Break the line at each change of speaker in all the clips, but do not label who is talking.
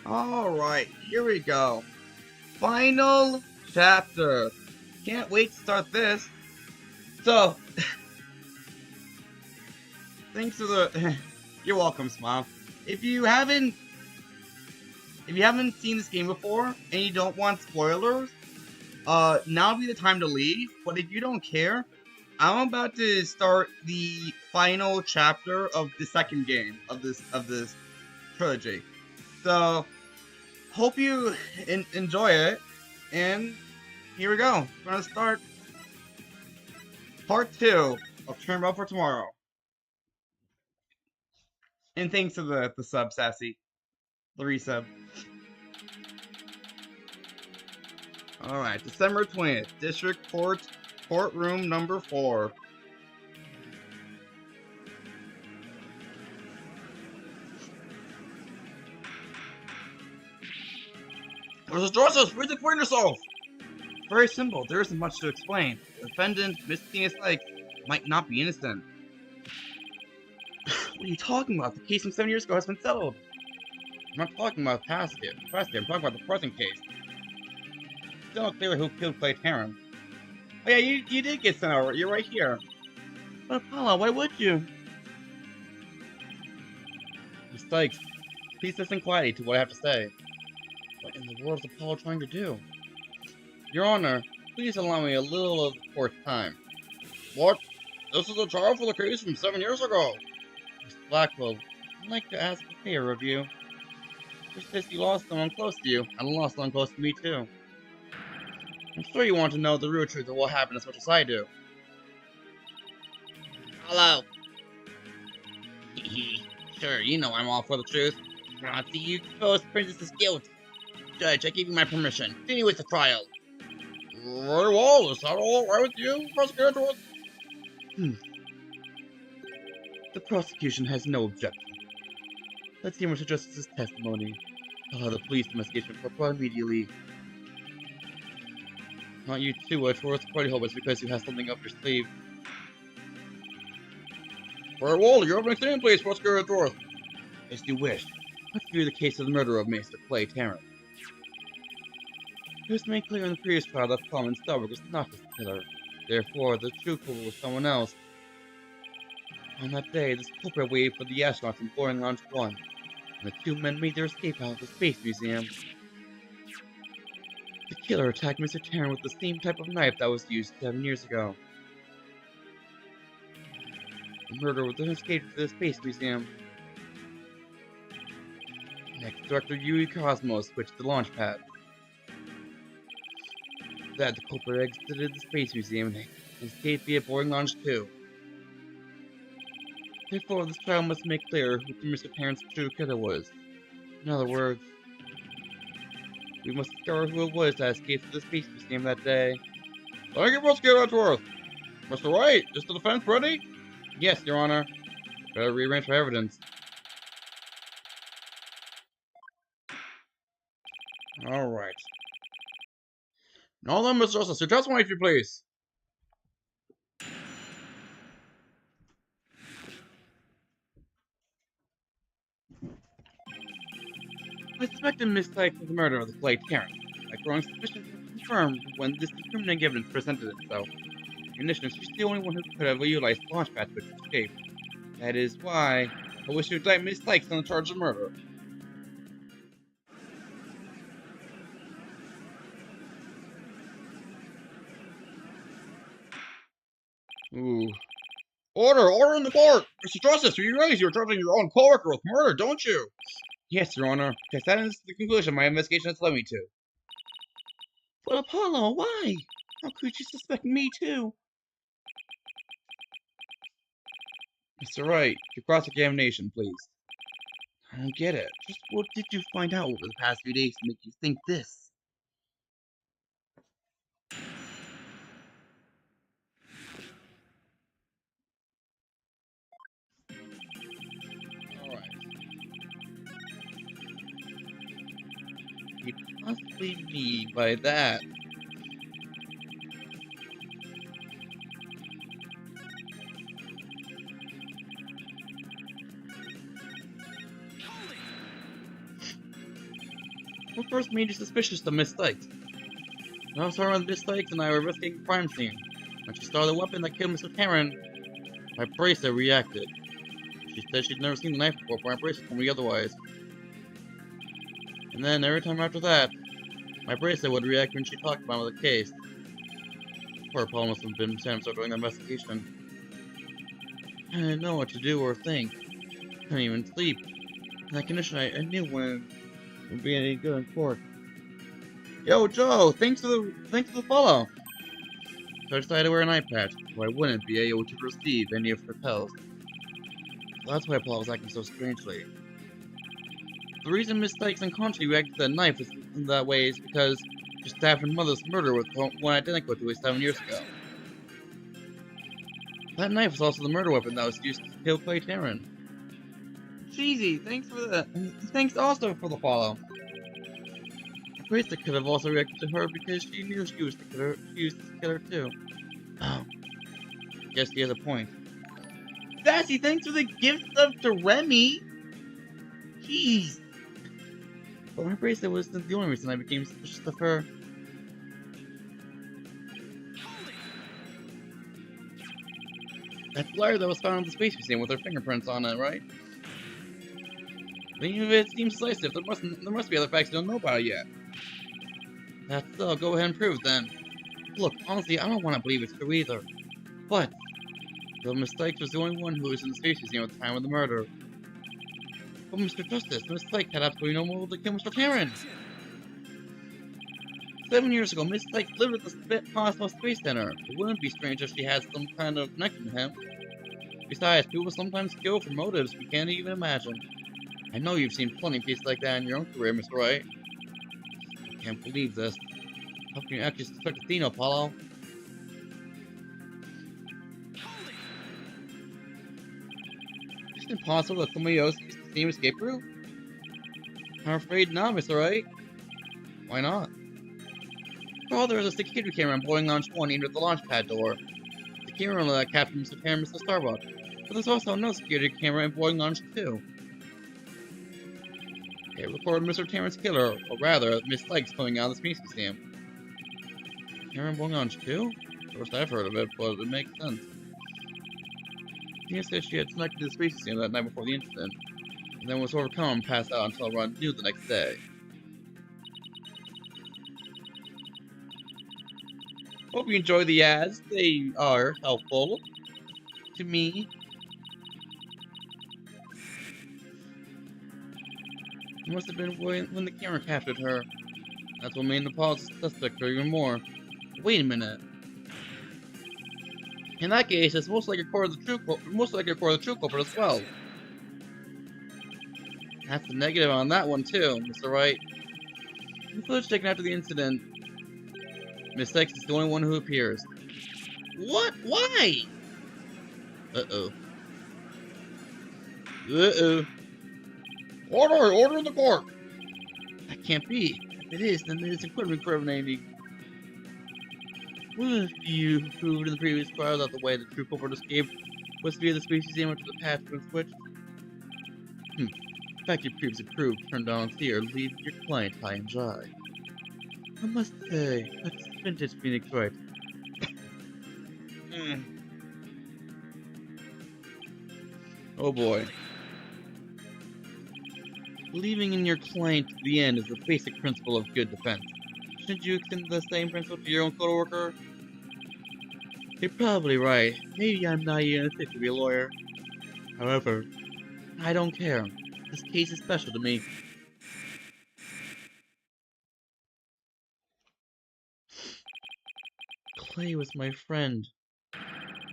Alright, here we go. Final chapter. Can't wait to start this. So, thanks to the... You're welcome, Smile. If you haven't seen this game before, and you don't want spoilers, now would be the time to leave. But if you don't care, I'm about to start the final chapter of the second game of this trilogy. So, hope you enjoy it, and here we go. We're gonna start part 2 of Turn for Tomorrow. And thanks to the sub, Sassy. The resub. Alright, December 20th, District Court, Courtroom number 4. Mrs. Joseph, please explain yourself! Very simple, there isn't much to explain. The defendant, Miss Tina Sykes, might not be innocent. What are you talking about? The case from 7 years ago has been settled. I'm not talking about past it. I'm talking about the present case. Still not clear who killed Clay Tarrant. Oh yeah, you did get sent over. You're right here. But Apollo, why would you? Miss Sykes, please listen quietly to what I have to say. What in the world is Apollo trying to do? Your Honor, please allow me a little of the court's time. What? This is a trial for the case from 7 years ago. Miss Blackwell, I'd like to ask a favor of you. You said you lost someone close to you, and lost someone close to me too. I'm sure you want to know the real truth of what happened as much as I do. Hello. Sure, you know I'm all for the truth. Now, see you expose Princess's guilt. Judge, I give you my permission. Continue with the trial. Very well, is that all right with you, Prosecutor? The prosecution has no objection. Let's hear Mr. Justice's testimony. I'll have the police investigation brought immediately. Not you too, Edgeworth. Quite hope it's because you have something up your sleeve. Very well, your opening statement, please, Prosecutor Edgeworth. As you wish. Let's view the case of the murder of Mr. Clay Tarrant. It was made clear in the previous trial that Plum and Starbuck was not his killer. Therefore, the true culprit was someone else. On that day, this culprit waited for the astronauts in boarding lounge 1, and the two men made their escape out of the Space Museum. The killer attacked Mr. Tarrant with the same type of knife that was used 7 years ago. The murderer would then escape to the Space Museum. Next, Director Yui Cosmos switched the launch pad. That the culprit exited the Space Museum and escaped via boarding lounge 2. Therefore, this trial must make clear who Mr. Tarrant's true killer was. In other words, we must discover who it was that escaped to the Space Museum that day. Thank you, Prosecutor Edgeworth. Mr. Wright, is the defense ready? Yes, Your Honor. Better rearrange for evidence. Alright. Now then, Mr. Justice, your testimony, if you please. I suspected Miss Sykes of the murder of the Clay Tarrant. My growing suspicion was confirmed when this incriminating evidence presented itself. In addition, she's the only one who could have utilized the launchpad to escape. That is why I wish to indict Miss Sykes on the charge of murder. Ooh. Order in the court! Mr. Justice, you realize you're charging your own co-worker with murder, don't you? Yes, Your Honor, because that is the conclusion my investigation has led me to. But Apollo, why? How could you suspect me too? Mr. Wright, your cross-examination, please. I don't get it. Just what did you find out over the past few days to make you think this? Alright. What you possibly mean by that? What first made you suspicious of Miss Sykes? When I was talking with Miss Sykes and I were investigating the crime scene. When she saw the weapon that killed Mr. Cameron, my bracelet reacted. She said she'd never seen the knife before, but my bracelet told me otherwise. And then every time after that, my bracelet would react when she talked about the case. Poor Paul must have been Sam started doing the investigation. I didn't know what to do or think. Couldn't even sleep. In that condition, I knew when it would be any good in court. Yo, Joe! Thanks for the follow. So I decided to wear an eye patch, so I wouldn't be able to receive any of her tells. So that's why Paul was acting so strangely. The reason Miss Sykes unconsciously reacted to that knife in that way is because she stabbed her mother's murder with one identical to it 7 years ago. That knife was also the murder weapon that was used to kill Clay Taryn. Cheesy, thanks for that. Thanks also for the follow. The bracelet could have also reacted to her because she knew she was the killer. She used to kill her too. Oh, guess he has a point. Sassy, thanks for the gift sub to Remy. Jeez. But my bracelet wasn't the only reason I became suspicious of her. That flyer that was found in the Space Museum with her fingerprints on it, right? Even if it seems decisive, there must be other facts you don't know about it yet. That's so, go ahead and prove it then. Look, honestly, I don't want to believe it's true either. But the mistake was the only one who was in the Space Museum at the time of the murder. But Mr. Justice, the mistake had absolutely no motive to kill Mr. Taryn. 7 years ago, Miss Sykes lived at the Cosmos Space Center. It wouldn't be strange if she had some kind of connection to him. Besides, people sometimes kill for motives we can't even imagine. I know you've seen plenty of cases like that in your own career, Mr. Wright. I can't believe this. How can you actually suspect Athena, Apollo? Is it impossible that somebody else used the same escape route? I'm afraid not, Mr. Wright. Why not? Well, there was a security camera on Boeing Launch 1 aimed at the launch pad door. The camera that captured Mr. Taryn and Mr. Starbuck. But there's also no security camera in Boeing Launch 2. It recorded Mr. Taryn's killer, or rather, Miss Sykes coming out of the Space Museum. Camera in Boeing Launch 2? First I've heard of it, but it makes sense. Tina said she had connected to the Space Museum that night before the incident, and then was overcome and passed out until around noon the next day. Hope you enjoy the ads. They are helpful to me. It must have been when the camera captured her. That's what made Nepal suspect her even more. Wait a minute. In that case, it's most likely recorded the true culprit as well. That's the negative on that one too, Mr. Wright. The footage taken after the incident, Miss Sykes is the only one who appears. What? Why? Uh-oh. Uh-oh. Order in the court! That can't be. If it is, then it is incredibly incriminating. What if you proved in the previous trial that the way the true culprit escaped was via the Space Museum after the patch was switched? The fact you previously proved turned on here, leaving your client high and dry. I must say, that's vintage Phoenix Wright. Oh boy. Believing in your client to the end is the basic principle of good defense. Shouldn't you extend the same principle to your own co-worker? You're probably right. Maybe I'm not even fit to be a lawyer. However, I don't care. This case is special to me. Clay was my friend.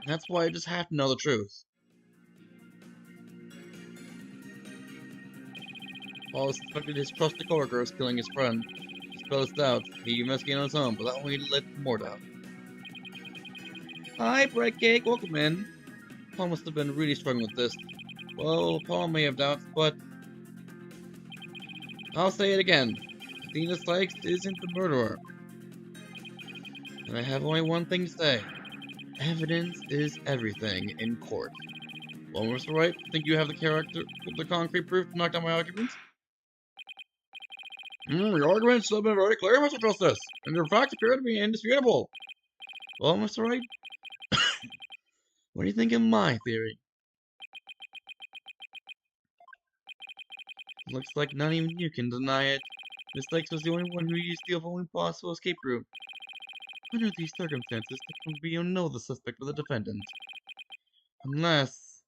That's why I just have to know the truth. Paul suspected his trusted coworker was killing his friend. Despite his doubts, he investigated on his own, but that only led to more doubt. Hi, Bread Cake, welcome in. Paul must have been really struggling with this. Well, Paul may have doubts, but I'll say it again. Athena Sykes isn't the murderer. And I have only one thing to say. Evidence is everything in court. Well, Mr. Wright, think you have the concrete proof to knock down my arguments? Your arguments have been very clear, Mr. Justice, and your facts appear to be indisputable. Well, Mr. Wright, what do you think of my theory? Looks like not even you can deny it. Miss Lykes was the only one who used the only possible escape route. Under these circumstances, there can be no other suspect but the defendant. Unless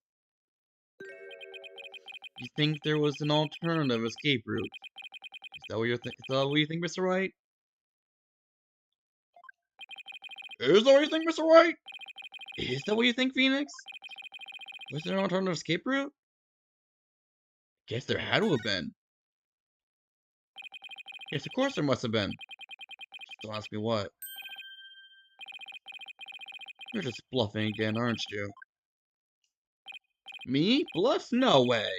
you think there was an alternative escape route. Is that what you think, Mr. Wright? Is that what you think, Mr. Wright? Is that what you think, Phoenix? Was there an alternative escape route? Guess there had to have been. Yes, of course there must have been. Just don't ask me what. You're just bluffing again, aren't you? Me? Bluffs? No way.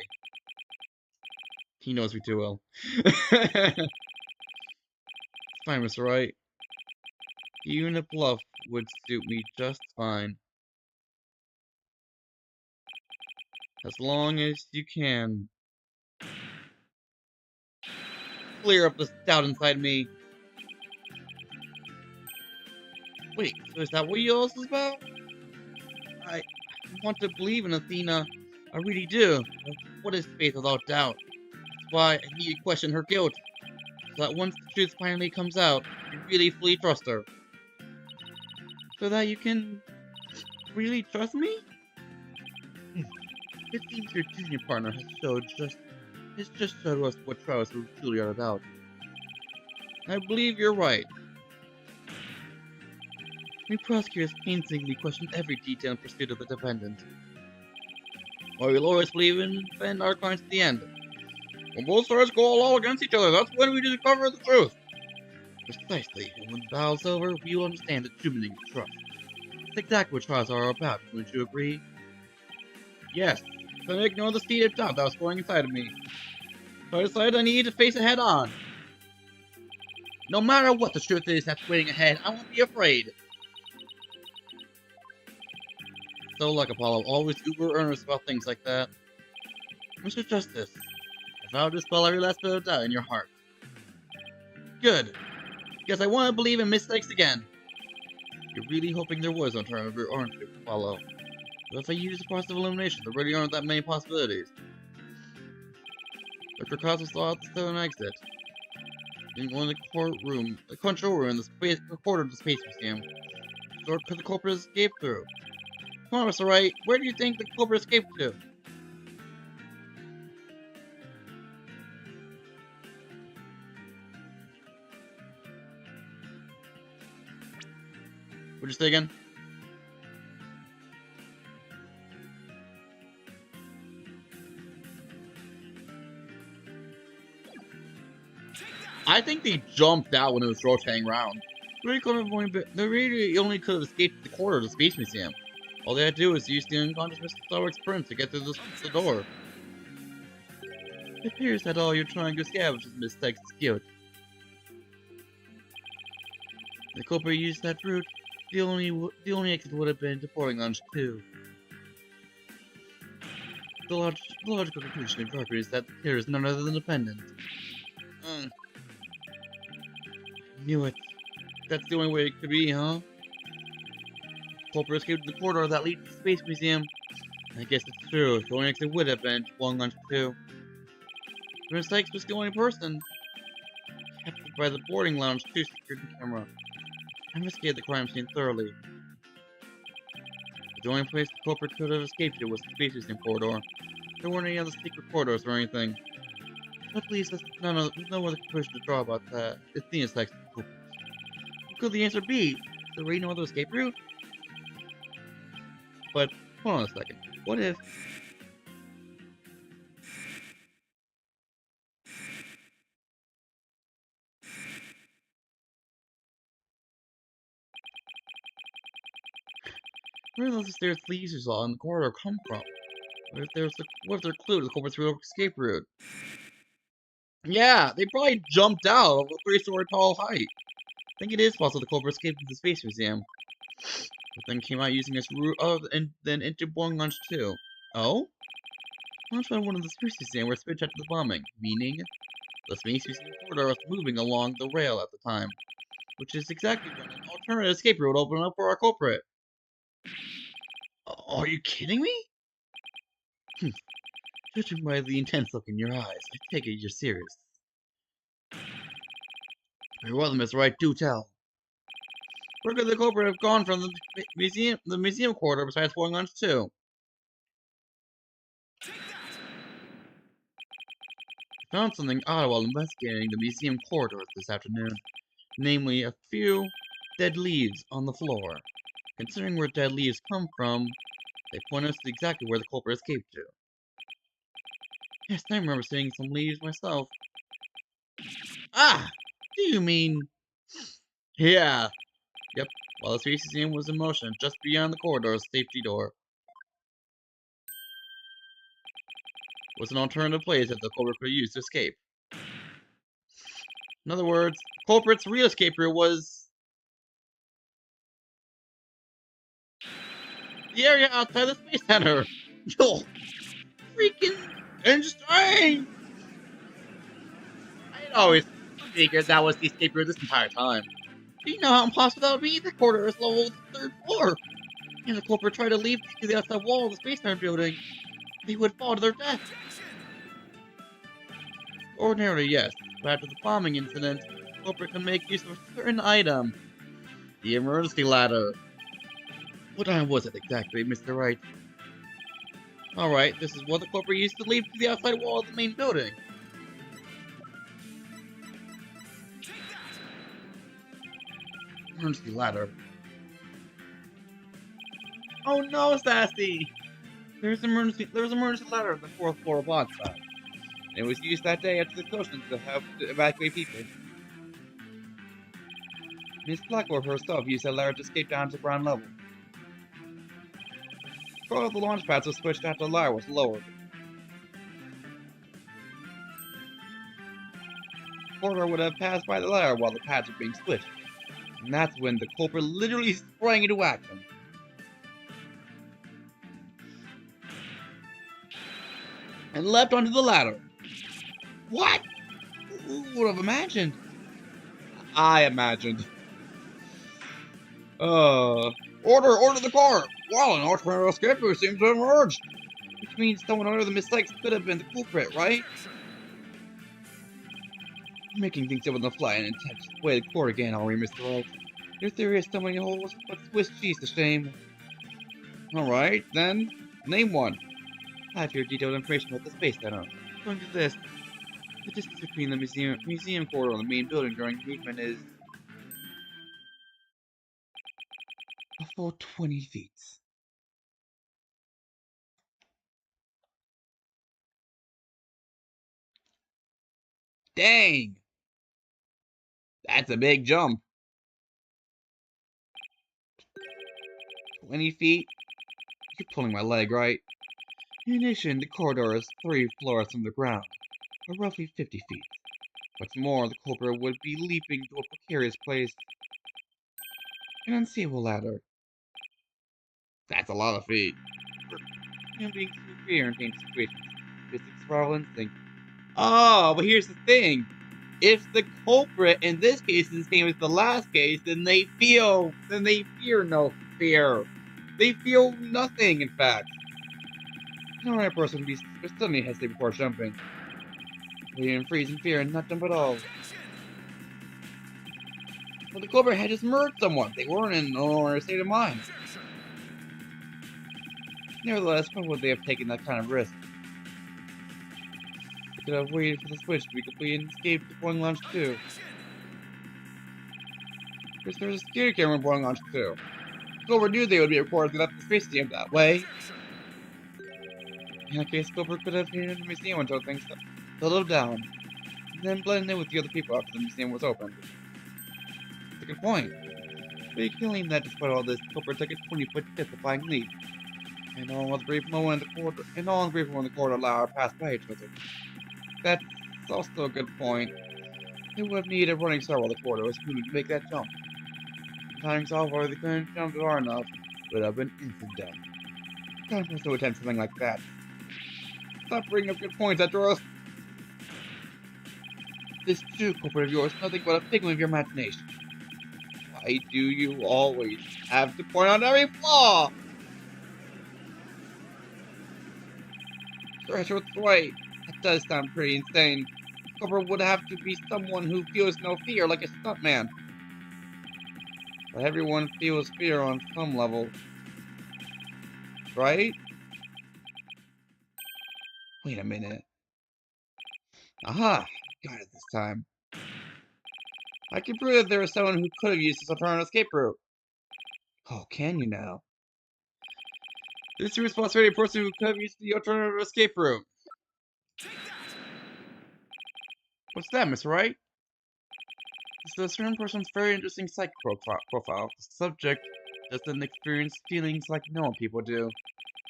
He knows me too well. It's fine, Mr. Wright. Even a bluff would suit me just fine. As long as you can clear up the doubt inside me. Wait, so is that what you all is about? I want to believe in Athena. I really do. But what is faith without doubt? That's why I need to question her guilt. So that once the truth finally comes out, you really fully trust her. So that you can really trust me? It seems your junior partner has just showed us what trials truly are about. I believe you're right. We prosecutors painstakingly questioned every detail in pursuit of the defendant. While we lawyers believe in defend our clients to the end. When both sides go all against each other, that's when we discover the truth. Precisely, and when the battle's over, we will understand the true meaning of trust. That's exactly what trials are about, wouldn't you agree? Yes, couldn't ignore the seed of doubt that was growing inside of me. So I decided I needed to face it head on. No matter what the truth is that's waiting ahead, I won't be afraid. So like Apollo, always uber earnest about things like that. Mr. Justice, I vow to dispel every last bit of doubt in your heart. Good, because I want to believe in mistakes again. You're really hoping there was an alternative route, aren't you, Apollo? But if I use the process of elimination, there really aren't that many possibilities. Dr. Cosmos saw out the stone exit. In one of the control room in the quarter of the Space Museum. So could the culprit escape through? Come on, Mr. Wright, where do you think the culprit escaped to? What'd you say again? I think they jumped out when it was rotating around. They really only could have escaped the corridor of the Space Museum. All they had to do was use the unconscious Mr. Starwick's print to get through the door. It appears that all you're trying to scavenge is Miss Lykes' guilt. The culprit used that route. The only exit would have been to boarding lounge 2. The logical conclusion of Parker is that there is none other than the pendant. Knew it. That's the only way it could be, huh? Culprit escaped the corridor that leads to the Space Museum. I guess it's true. The only exit would have been to boarding lounge 2. Miss Lykes was the only person captured by the boarding lounge 2 security camera. I investigated the crime scene thoroughly. The only place the culprit could have escaped to was the Space Museum corridor. There weren't any other secret corridors or anything. At least there's no other conclusion to draw about that. It seems like the culprit. What could the answer be? Is there really no other escape route? But hold on a second. What if where do those stairs leads you saw in the corridor come from? What if their clue to the culprit's real escape route? Yeah, they probably jumped out of a 3-story tall height. I think it is possible the culprit escaped to the Space Museum, but then came out using this route and then into boarding launch 2. Oh? Launch by one of the Space Museum where Spitch after the bombing. Meaning? This means you see the corridor was moving along the rail at the time, which is exactly when an alternative escape route opened up for our culprit. Are you kidding me? Judging by the intense look in your eyes, I take it you're serious. Very well, Miss Wright, do tell. Where could the culprit have gone from the museum corridor besides Foreign Lunch 2? I found something odd while investigating the museum corridors this afternoon, namely a few dead leaves on the floor. Considering where dead leaves come from, they point us to exactly where the culprit escaped to. Yes, I remember seeing some leaves myself. Ah! Do you mean... Yeah. Yep. While the space museum was in motion, just beyond the corridor's safety door was an alternative place that the culprit could use to escape. In other words, the culprit's real escape route was the area outside the Space Center. Yo, freaking insane! I'd always figured that was the escape route this entire time. Do you know how impossible that would be? The corridor is level the 3rd floor. And the culprit tried to leave to the outside wall of the Space Center building. They would fall to their death. Ordinarily, yes, but after the bombing incident, the culprit can make use of a certain item. The emergency ladder. What time was it exactly, Mr. Wright? Alright, this is what the culprit used to leave to the outside wall of the main building. Emergency ladder. Oh no, Sassy! There's an emergency ladder on the 4th floor block side. It was used that day after the explosion to help evacuate people. Miss Blackwell herself used that ladder to escape down to the ground level. Control of the launch pads was switched after the ladder was lowered. The corridor would have passed by the ladder while the pads were being switched. And that's when the culprit literally sprang into action. And leapt onto the ladder. What? Who would have imagined? I imagined. Order the car! Wow, an alternative escape route seems to have emerged! Which means someone other than Miss Sykes could have been the culprit, right? Making things up on the fly and intent to sway the court again, are we, Mr. Wright? Your theory is someone who holds but Swiss cheese to shame. Alright, then, name one. I have your detailed information about the Space Center. According to this, the distance between the museum corridor and the main building during movement is a full 20 feet. Dang! That's a big jump. 20 feet? You're pulling my leg, right? In addition, the corridor is 3 floors from the ground, or roughly 50 feet. What's more, the culprit would be leaping to a precarious place. An unseeable ladder. That's a lot of feet. Human beings feel fear in dangerous situations. Basic survival instinct. Oh, but here's the thing. If the culprit in this case is the same as the last case, then they fear no fear. They feel nothing, in fact. An ordinary person would be suddenly hesitate before jumping. They even freeze in fear and not jump at all. But the culprit had just murdered someone. They weren't in an ordinary state of mind. Nevertheless, why would they have taken that kind of risk? They could have waited for the switch to be complete and escaped to Boeing Launch 2. Because there was a security camera in Boeing Launch 2. The culprit knew they would be recorded and left the space museum that way. In that case, the culprit could have been in the museum until things settled down, and then blended in with the other people after the museum was opened. That's a good point. But you can claim that despite all this, the culprit took a 20-foot death-defying leap. And all in the brief moment when the corridor ladder passed by each other. That's also a good point. They would have needed a running start while the corridor was moving to make that jump. The timing's off, or they couldn't jump far enough, would have been instant death. Can't supposed to attempt something like that. Stop bringing up good points after us. This true culprit of yours is nothing but a figment of your imagination. Why do you always have to point out every flaw? Threshold's right. That does sound pretty insane. Culprit would have to be someone who feels no fear, like a stuntman. But everyone feels fear on some level, right? Wait a minute. Aha! Got it this time. I can prove that there was someone who could have used this alternative escape route. Oh, can you now? This is the responsibility of the person who could have used the alternative escape route. What's that, Miss Wright? This is a certain person's very interesting psych profile. The subject doesn't experience feelings like normal people do.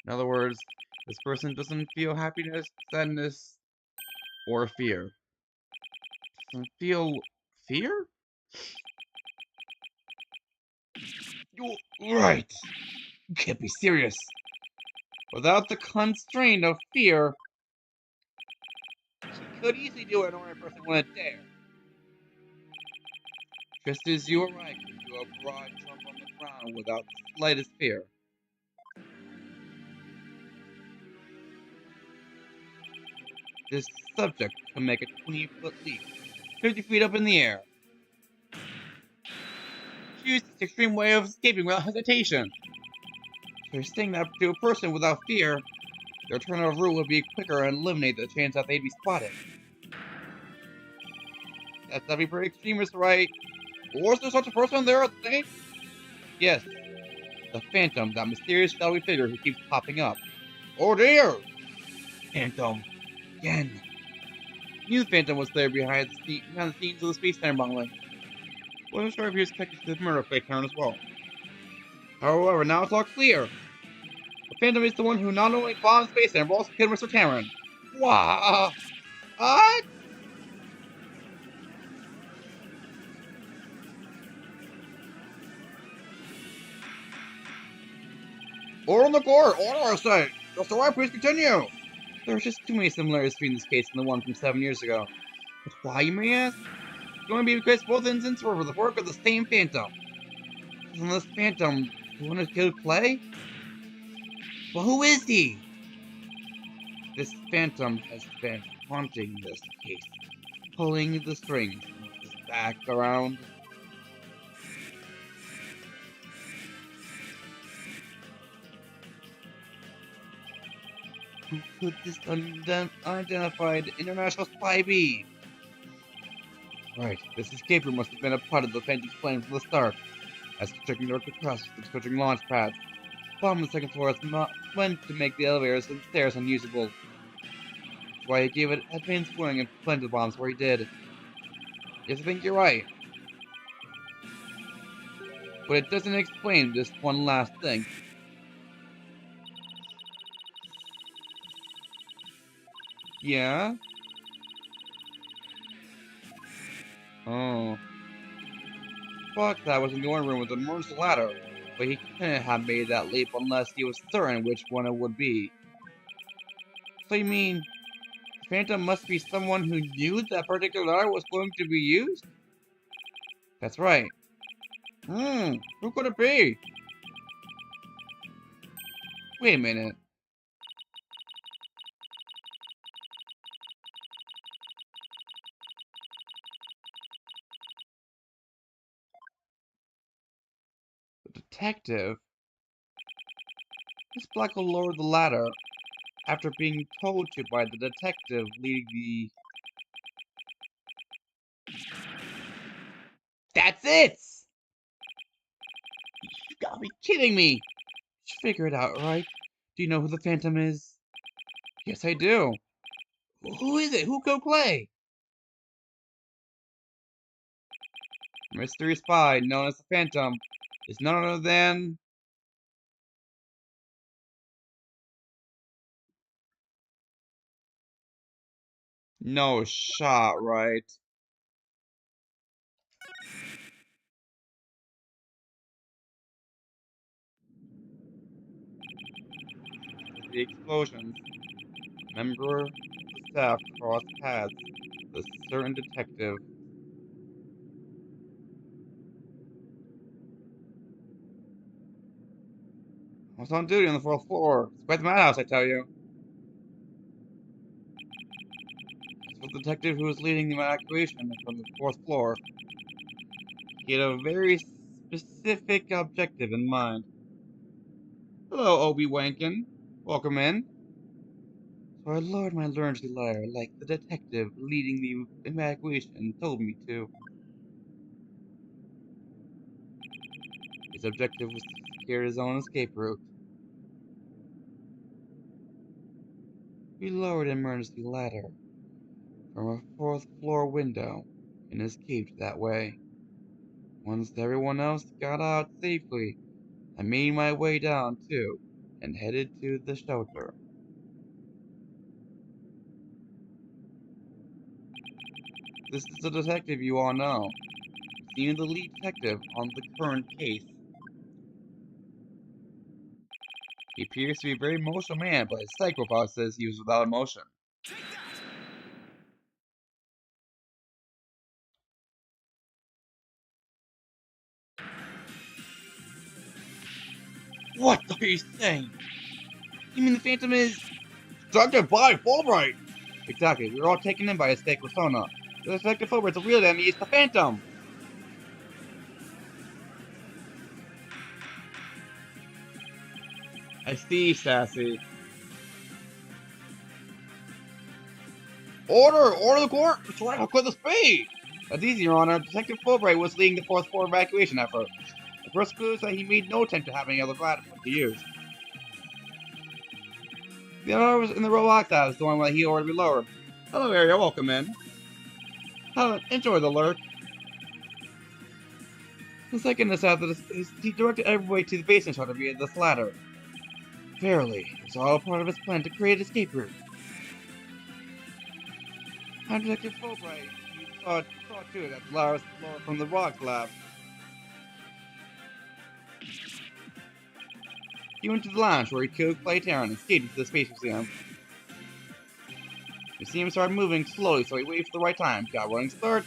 In other words, this person doesn't feel happiness, sadness, or fear. Doesn't feel fear? You're right. You can't be serious. Without the constraint of fear, she could easily do what an ordinary person wouldn't dare. Just as you or I could do a broad jump on the ground without the slightest fear. This subject can make a 20-foot leap, 50 feet up in the air. Choose this extreme way of escaping without hesitation. If you're saying that to a person without fear, their alternative route would be quicker and eliminate the chance that they'd be spotted. That's that'd be pretty extreme, Mr. Right. Was there such a person there at the thing? Yes, the Phantom, that mysterious shadowy figure who keeps popping up. Oh dear! Phantom. Again. Knew the Phantom was there behind the scenes of the Space Time bungling. Wasn't sure if he was connected to the murder of Fake Town as well. However, now it's all clear. The Phantom is the one who not only bombed Space Time, but also killed Mr. Cameron. Wow! What? Order on the court! Order, I say! Just alright, please continue! There's just too many similarities between this case and the one from 7 years ago. But why, you may ask? It's going to be because both incidents were the work of the same Phantom. Isn't this Phantom the one who killed Clay? Well, who is he? This Phantom has been haunting this case, pulling the strings back around. Who could this unidentified international spy be? Right, this escape room must have been a part of the Phantom's plan from the start. As checking the across the switching launch pads, bomb on the second floor is not meant to make the elevators and stairs unusable. That's why he gave it advanced warning and planted bombs where he did. Yes, I think you're right. But it doesn't explain this one last thing. Yeah? Oh. Fuck, that was in the one room with the emergency ladder. But he couldn't have made that leap unless he was certain which one it would be. So you mean, Phantom must be someone who knew that particular ladder was going to be used? That's right. Who could it be? Wait a minute. The detective? This black will lower the ladder after being told to by the detective leading the... That's it! You gotta be kidding me! You should figure it out, right? Do you know who the Phantom is? Yes, I do. Who is it? Who could play? Mystery spy known as the Phantom is none other than... No shot, right? The explosions. Member of the staff crossed paths The certain detective. I was on duty on the 4th floor. It's quite the madhouse, I tell you. As for the detective who was leading the evacuation from the 4th floor, he had a very specific objective in mind. Hello, Obi-Wankin. Welcome in. So I lured my lunacy liar like the detective leading the evacuation told me to. His objective was to secure his own escape route. We lowered an emergency ladder from a 4th floor window and escaped that way. Once everyone else got out safely, I made my way down too and headed to the shelter. This is the detective you all know. Seen the lead detective on the current case. He appears to be a very emotional man, but his psychopath says he was without emotion. What are you saying? You mean the Phantom is Detective by Fulbright? Exactly. We were all taken in by his fake persona. The Detective Fulbright's the real enemy is the Phantom. I see, Sassy. Order the court! Try to quit the speed! That's easy, Your Honor. Detective Fulbright was leading the 4th floor evacuation effort. The first clue is that he made no attempt to have any other platform to use. The other was in the robot that was the one that he ordered to be lowered. Hello, area. Welcome in. Enjoy the lurk. The second is after this, he directed everybody to the basement shelter via this ladder. Verily, it was all part of his plan to create an escape route. I'm Detective Fulbright. You saw to it that the ladder was lowered from the rock lab. He went to the lounge where he killed Clay Tarrant and escaped into the Space Museum. The museum started moving slowly, so he waited for the right time, got running start.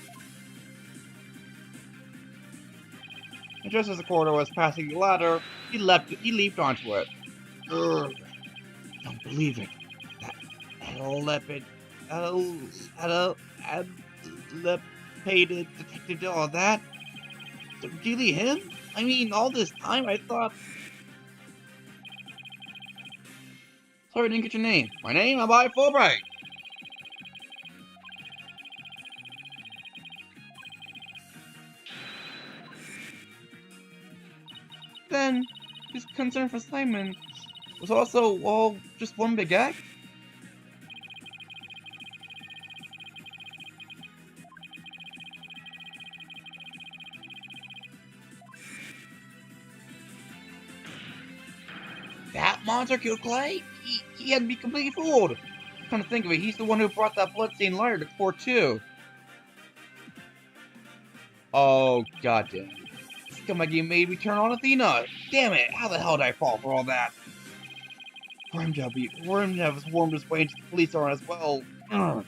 And just as the corridor was passing the ladder, he leaped onto it. Ugh, don't believe it. That adelepated detective did all that? So really him? I mean, all this time I thought... Sorry I didn't get your name. My name? I'm by Fulbright. Then, his concern for Simon was also all just one big act? That monster killed Clay? He had to be completely fooled. Come to think of it, he's the one who brought that bloodstained liar to court too. Oh, goddamn. This scumbag made me turn on Athena. Damn it, how the hell did I fall for all that? For him to have warmed his way into the police arm as well. Ugh.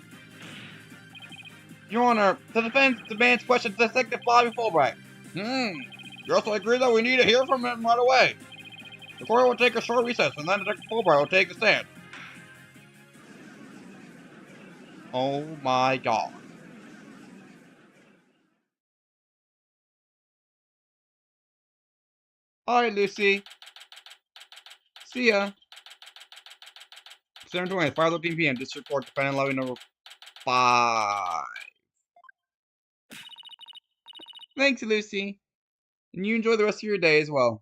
Your Honor, the defense demands question to Detective Bobby Fulbright. You also agree that we need to hear from him right away. The court will take a short recess, and then Detective Fulbright will take a stand. Oh my god. Hi, Lucy. See ya. 7:20, 5:13 p.m. District Court, defendant lobby number 5. Thanks, Lucy. And you enjoy the rest of your day as well.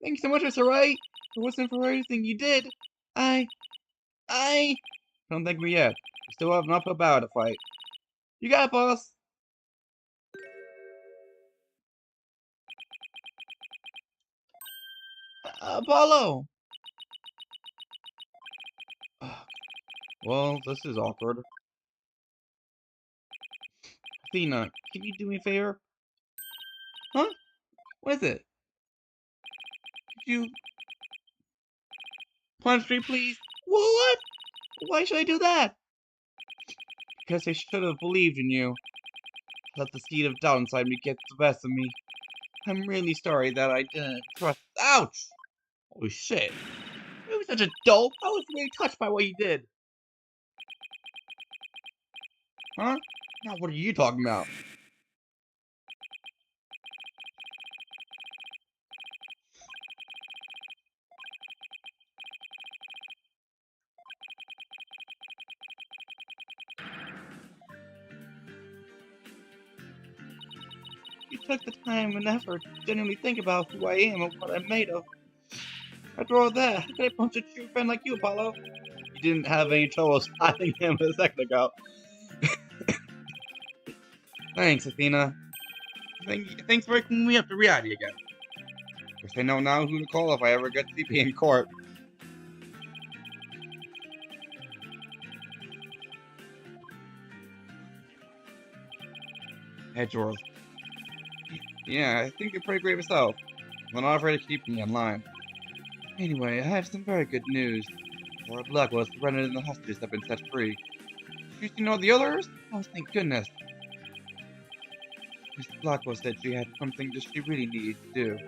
Thank you so much, Mr. Wright. If it wasn't for everything you did, I... Don't thank me yet. We still have an uphill battle to fight. You got it, boss. Apollo! Well, this is awkward. Athena, can you do me a favor? Huh? What is it? Could you punch me, please? What? Why should I do that? because I should have believed in you. Let the seed of doubt inside me get the best of me. I'm really sorry that I didn't trust. Ouch! Holy shit. You were such a dope. I was really touched by what you did. Huh? Now what are you talking about? You took the time and effort to genuinely think about who I am and what I'm made of. After all that, how could I punch a true friend like you, Apollo? You didn't have any trouble spotting him a second ago. Thanks, Athena. Thanks for waking me up to reality again. Guess I know now who to call if I ever get sleepy in court. Hedgeworth. Yeah, I think you're pretty great yourself. I'm not afraid to keep me in line. Anyway, I have some very good news. Lord Blackwell, surrendered and the hostages have been set free. Did you know the others? Oh, thank goodness. Miss Blackwell said she had something that she really needed to do,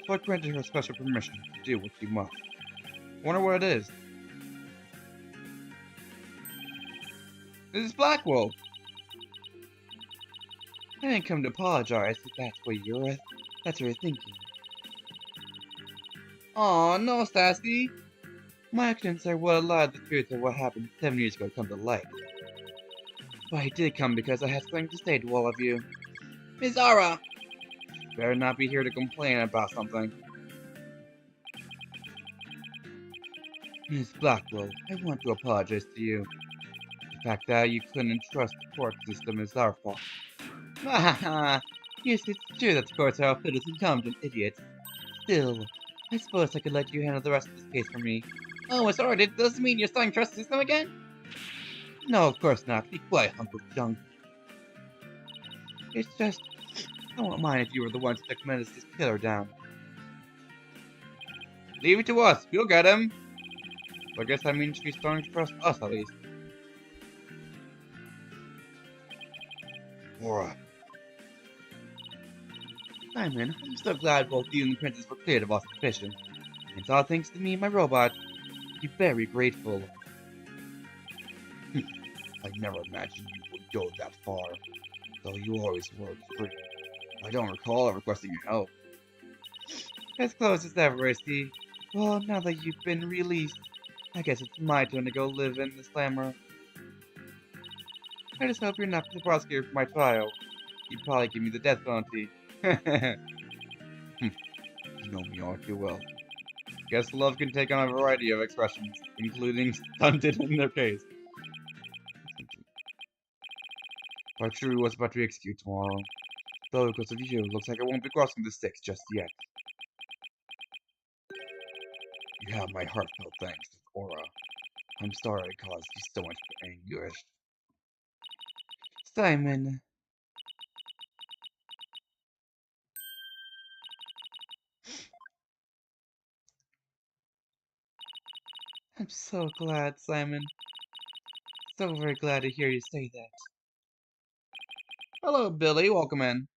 so I granted her special permission to do what she must. Wonder what it is. Mrs. Blackwell! I didn't come to apologize if that's what you're thinking. Aw, no, Sassy. My actions are what allowed the truth of what happened 7 years ago to come to light. But I did come because I had something to say to all of you. Miss Zara! Better not be here to complain about something. Miss Blackwell, I want to apologize to you. The fact that you couldn't trust the court system is our fault. Yes, it's true that the courts are filled with incompetent idiots. Still, I suppose I could let you handle the rest of this case for me. Oh, it's alright. It doesn't mean you're starting trust the system again? No, of course not. Be quiet, Uncle Junk. It's just, I won't mind if you were the ones that commended this killer down. Leave it to us. We'll get him. So I guess that means she's starting to trust us at least. Laura. Simon, I'm so glad both you and the princess were cleared of all suspicion. It's all thanks to me and my robot. Be very grateful. I never imagined you would go that far, though you always worked free. I don't recall requesting your help. As close as ever, I see. Well, now that you've been released, I guess it's my turn to go live in the slammer. I just hope you're not the prosecutor for my trial. You'd probably give me the death penalty. You know me all too well. Guess love can take on a variety of expressions, including stunted in their case. Archery was about to be executed tomorrow. Though because of you, looks like I won't be crossing the sticks just yet. You have my heartfelt thanks, Aura. I'm sorry I caused you so much anguish. Simon. I'm so glad, Simon. So very glad to hear you say that. Hello, Billy. Welcome in.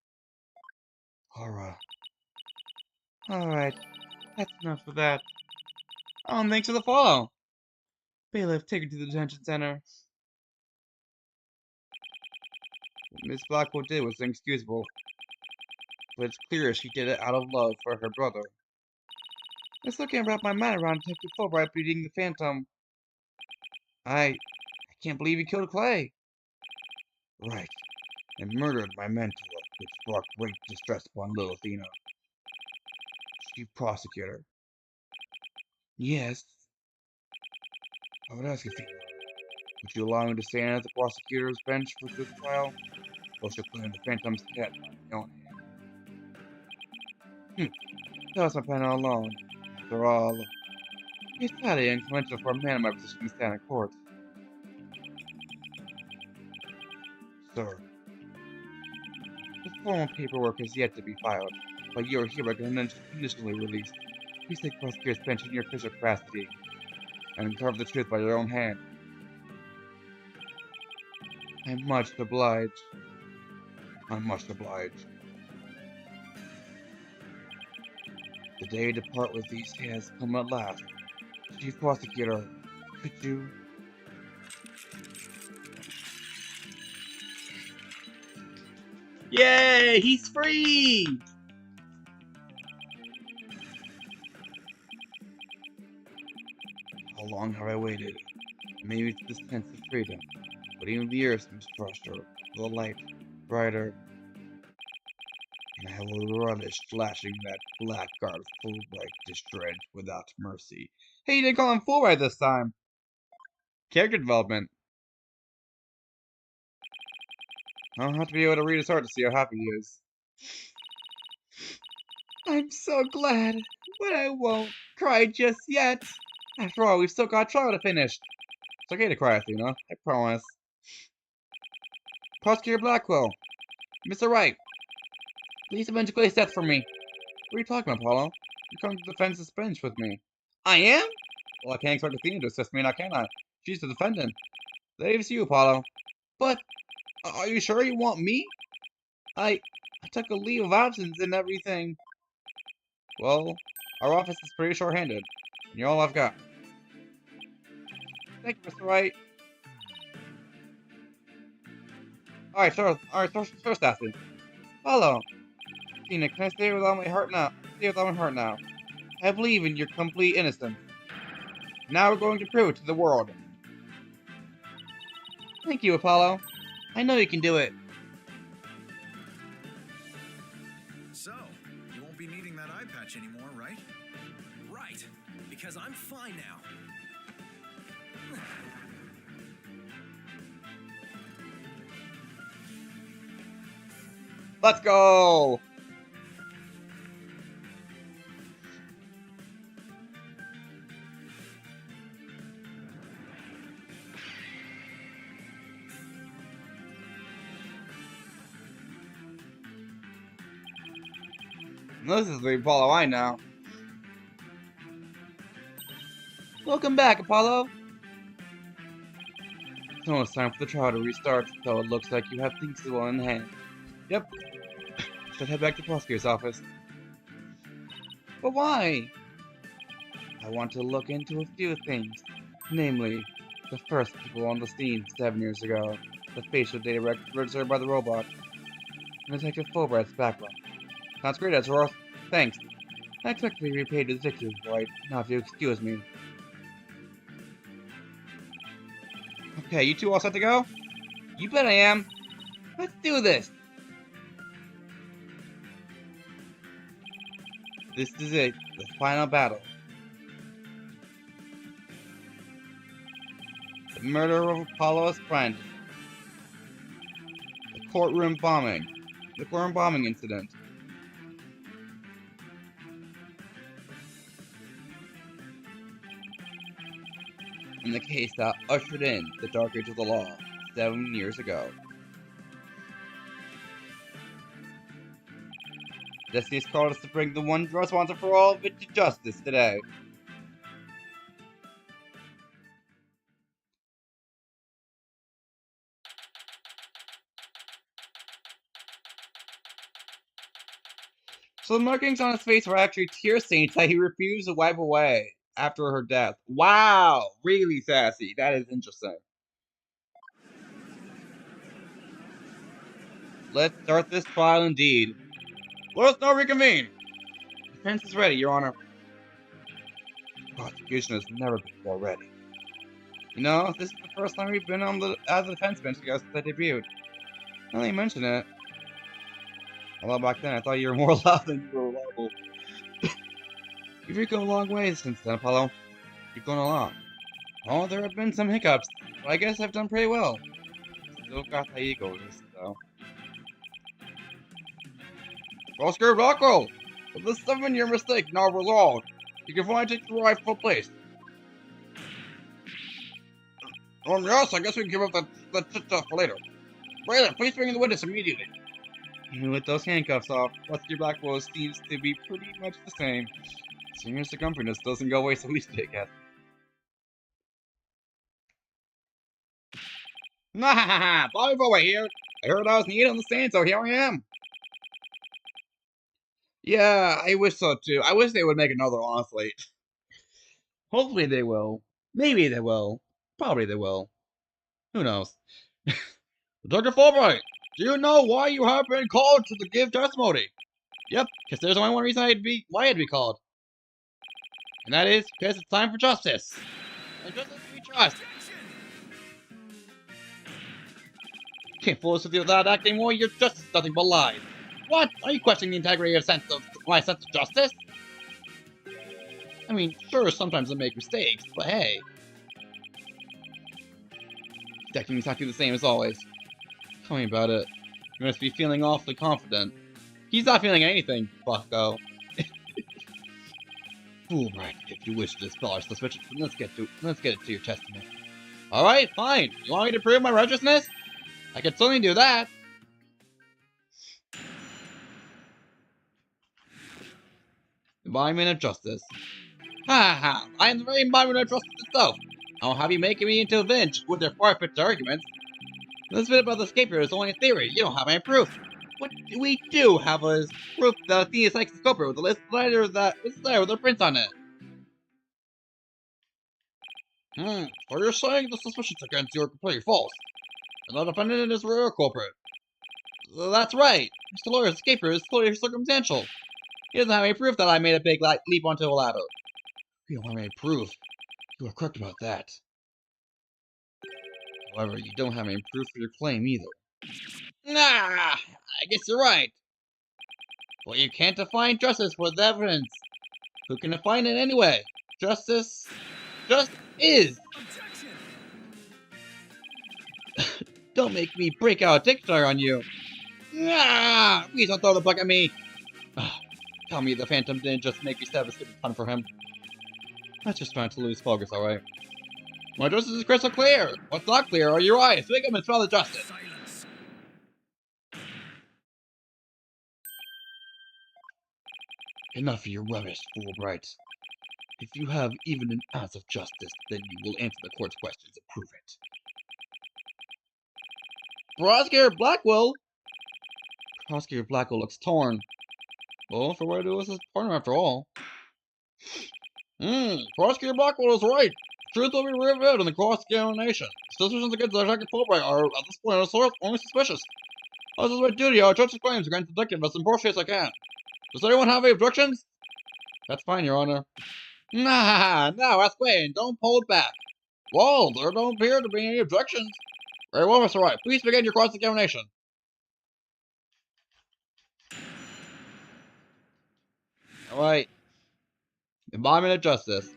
Aura. Alright, that's enough of that. Thanks for the follow. Bailiff, take her to the detention center. What Miss Blackwell did was inexcusable, but it's clear she did it out of love for her brother. I still can't wrap my mind around Detective Fulbright beating the Phantom. I can't believe he killed Clay. Right, and murdered my mentor, which brought great distress upon little Athena. Chief Prosecutor. Yes. I would ask Athena, would you allow me to stand at the prosecutor's bench for this trial? Or shall claim the Phantom's head on my own hand? That was my plan all along. After all, it's highly influential for a man in my position to stand in court. Sir, the formal paperwork has yet to be filed, but you are hereby conditionally released. Please take prosecutor's bench in your official capacity, and uncover the truth by your own hand. I'm much obliged. I'm much obliged. The day to part with these has come at last. Chief Prosecutor, could you... Yay! He's free! How long have I waited? Maybe it's this sense of freedom, but even the years seems faster, the light brighter, and I will relish slashing that blackguard Fulbright discharge without mercy. Hey, you didn't call him Fulbright this time! Character development. I'll have to be able to read his heart to see how happy he is. I'm so glad, but I won't cry just yet. After all, we've still got trial to finish. It's okay to cry, Athena. I promise. Prosecutor Blackwell. Mr. Wright. Please avenge Clay's death for me. What are you talking about, Apollo? You come to defend this bench with me. I am? Well, I can't expect Athena to assist me now, can I? She's the defendant. That leaves you, Apollo. But, are you sure you want me? I took a leave of absence and everything. Well, our office is pretty short-handed. And you're all I've got. Thank you, Mr. Wright. Alright, first athlete. Hello. Tina, can I stay without my heart now? I believe in your complete innocence. Now we're going to prove it to the world. Thank you, Apollo. I know you can do it.
So, you won't be needing that eye patch anymore, right? Right, because I'm fine now.
Let's go! This is the Apollo I know. Welcome back, Apollo! So it's time for the trial to restart, so it looks like you have things well in hand. Yep. Should head back to the prosecutor's office. But why? I want to look into a few things. Namely, the first people on the scene 7 years ago, the facial data records reserved by the robot, and Detective Fulbright's background. Sounds great, Ezra. Thanks. I expect to be repaid with victory, right? Now if you excuse me. Okay, you two all set to go? You bet I am. Let's do this. This is it, the final battle. The murder of Apollo's friend. The courtroom bombing incident. And the case that ushered in the dark age of the law 7 years ago. Destiny's called us to bring the one responsible for all of it to justice today. So the markings on his face were actually tear stains that he refused to wipe away after her death. Wow! Really sassy. That is interesting. Let's start this trial indeed. Let us now reconvene. Defense is ready, Your Honor. Prosecution has never been more ready. You know, this is the first time we've been on as a defense bench together since I debuted. Now that you mention it. Although back then I thought you were more loud than you were reliable. You've come a long way since then, Apollo. You've gone along. Oh, there have been some hiccups, but I guess I've done pretty well. Still got the ego though. Oscar Rockwell! With the 7-year mistake now resolved, you can finally take your rightful place. Yes, I guess we can give up that shit stuff for later. Raylan, please bring in the witness immediately. And with those handcuffs off, Oscar Blackwell seems to be pretty much the same. Senior circumference doesn't go away so easily, I guess. Nah, Bobby Boy here. I heard I was needed on the stand, so here I am. Yeah, I wish so too. I wish they would make another, honestly. Hopefully they will. Maybe they will. Probably they will. Who knows? Dr. Fulbright, do you know why you have been called to give testimony? Yep, because there's only one reason why I'd be called. And that is because it's time for justice. And justice we trust. Can't fool us with that acting more, your justice is nothing but lies. What? Are you questioning the integrity of my sense of justice? I mean, sure, sometimes I make mistakes, but hey. Detecting is exactly the same as always. Tell me about it. You must be feeling awfully confident. He's not feeling anything, bucko. Fulbright, if you wish to dispel our suspicions, let's get it to your testimony. Alright, fine. You want me to prove my righteousness? I can certainly do that. Embodiment of justice. Ha ha! I am the very embodiment of justice itself. I'll have you making me into a vinge with their far-fetched arguments. This bit about the scapegoat is only a theory. You don't have any proof. What we do have is proof that Athena likes the sculptor with a list of letters with their prints on it. So you're saying the suspicions against you are completely false, and the defendant is the real culprit? That's right. Mr. Lawyer's escaper is totally circumstantial. He doesn't have any proof that I made a big leap onto a ladder. You don't have any proof. You are correct about that. However, you don't have any proof for your claim either. Nah, I guess you're right. Well, you can't define justice with evidence. Who can define it anyway? Justice just is. Don't make me break out a dictionary on you. Nah, please don't throw the book at me. Tell me the Phantom didn't just make you stab a stupid pun for him. That's just trying to lose focus, alright? My justice is crystal clear. What's not clear are your eyes. Wake up and smell the justice.
Silence.
Enough of your rubbish, Fulbright. If you have even an ounce of justice, then you will answer the court's questions and prove it. Prosecutor Blackwell? Prosecutor Blackwell looks torn. Well, for what it was his partner after all. Prosecutor Blackwell is right. Truth will be revealed in the cross-examination. Suspicions against the Dr. Fulbright are, at this point, only suspicious. As is my duty, I'll judge the claims against the victim as impartially as I can. Does anyone have any objections? That's fine, Your Honor. Nah, now ask away and don't hold back. Well, there don't appear to be any objections. Very well, Mr. Wright. Please begin your cross-examination. Alright. Embodiment of justice.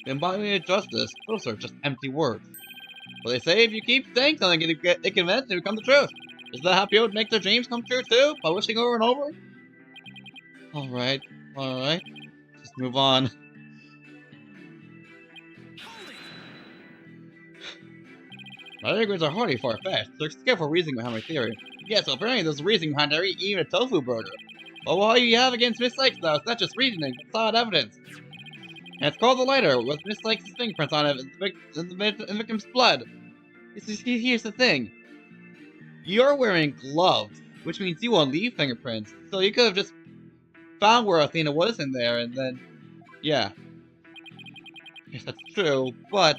Embodiment of justice. Those are just empty words. But they say if you keep saying something, it can eventually become the truth. Is that how people make their dreams come true too? By wishing over and over? Alright. Just move on. My arguments are hardly far-fetched. There's skillful reasoning behind my theory. Yeah, so apparently there's reasoning behind even a tofu burger. But what you have against Miss Lakes, though, it's not just reasoning, it's solid evidence. And it's called the lighter, with Miss Lakes' fingerprints on it and the victim's blood. Here's the thing. You're wearing gloves, which means you won't leave fingerprints. So you could have just found where Athena was in there, and then... yeah. Yes, that's true, but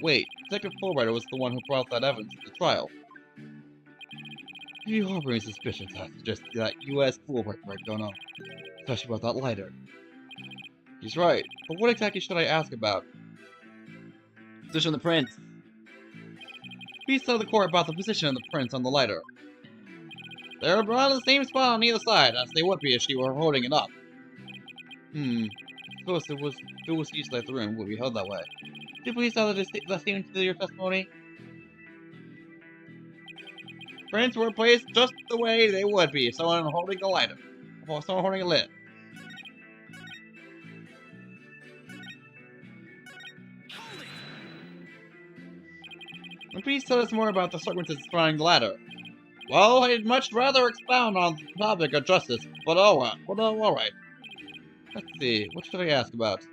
wait. Detective Fulbright was the one who brought that evidence to the trial. If you harbor any suspicions, I suggest that U.S. Fulbright don't know. Especially about that lighter. He's right, but what exactly should I ask about? Position of the prints. Please tell the court about the position of the prints on the lighter. They're around the same spot on either side, as they would be if she were holding it up. Suppose it was each side of the room would be held that way. Could you please tell the statement to your testimony? Prints were placed just the way they would be if someone holding a lighter. Or someone holding a lid. And please tell us more about the circumstances surrounding the latter. Well, I'd much rather expound on the topic of justice, but alright. Let's see, what should I ask about?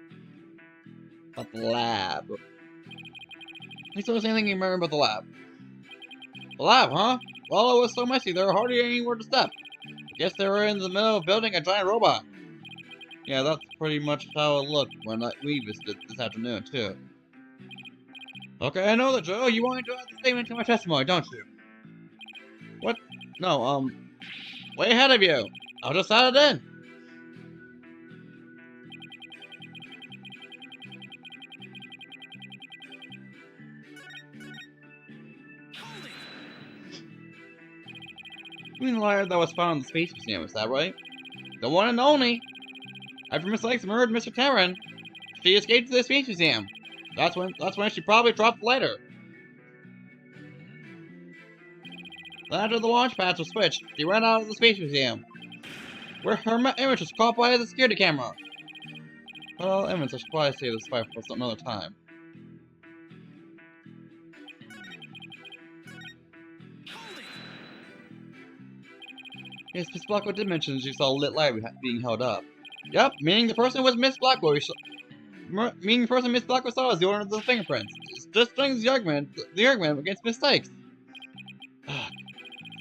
About the lab. Please tell us anything you remember about the lab. The lab, huh? Well, it was so messy, there were hardly anywhere to step. I guess they were in the middle of building a giant robot. Yeah, that's pretty much how it looked when we visited this afternoon, too. Okay, I know the drill. You want to add the statement to my testimony, don't you? What? No, way ahead of you. I'll just add it in. You mean the liar that was found in the Space Museum, is that right? The one and only. After Miss Lakes murdered Mr. Cameron, she escaped to the Space Museum. That's when she probably dropped the lighter. Then after the launch pads were switched, she ran out of the Space Museum, where her image was caught by the security camera. Well, image, I should probably save this fight for another time. Yes, Miss Blackwell did mention she saw a lit light being held up. Yep, meaning the person was Miss Blackwell. Meaning the person Miss Blackwell saw is the owner of the fingerprints. It just strengthens the argument against mistakes.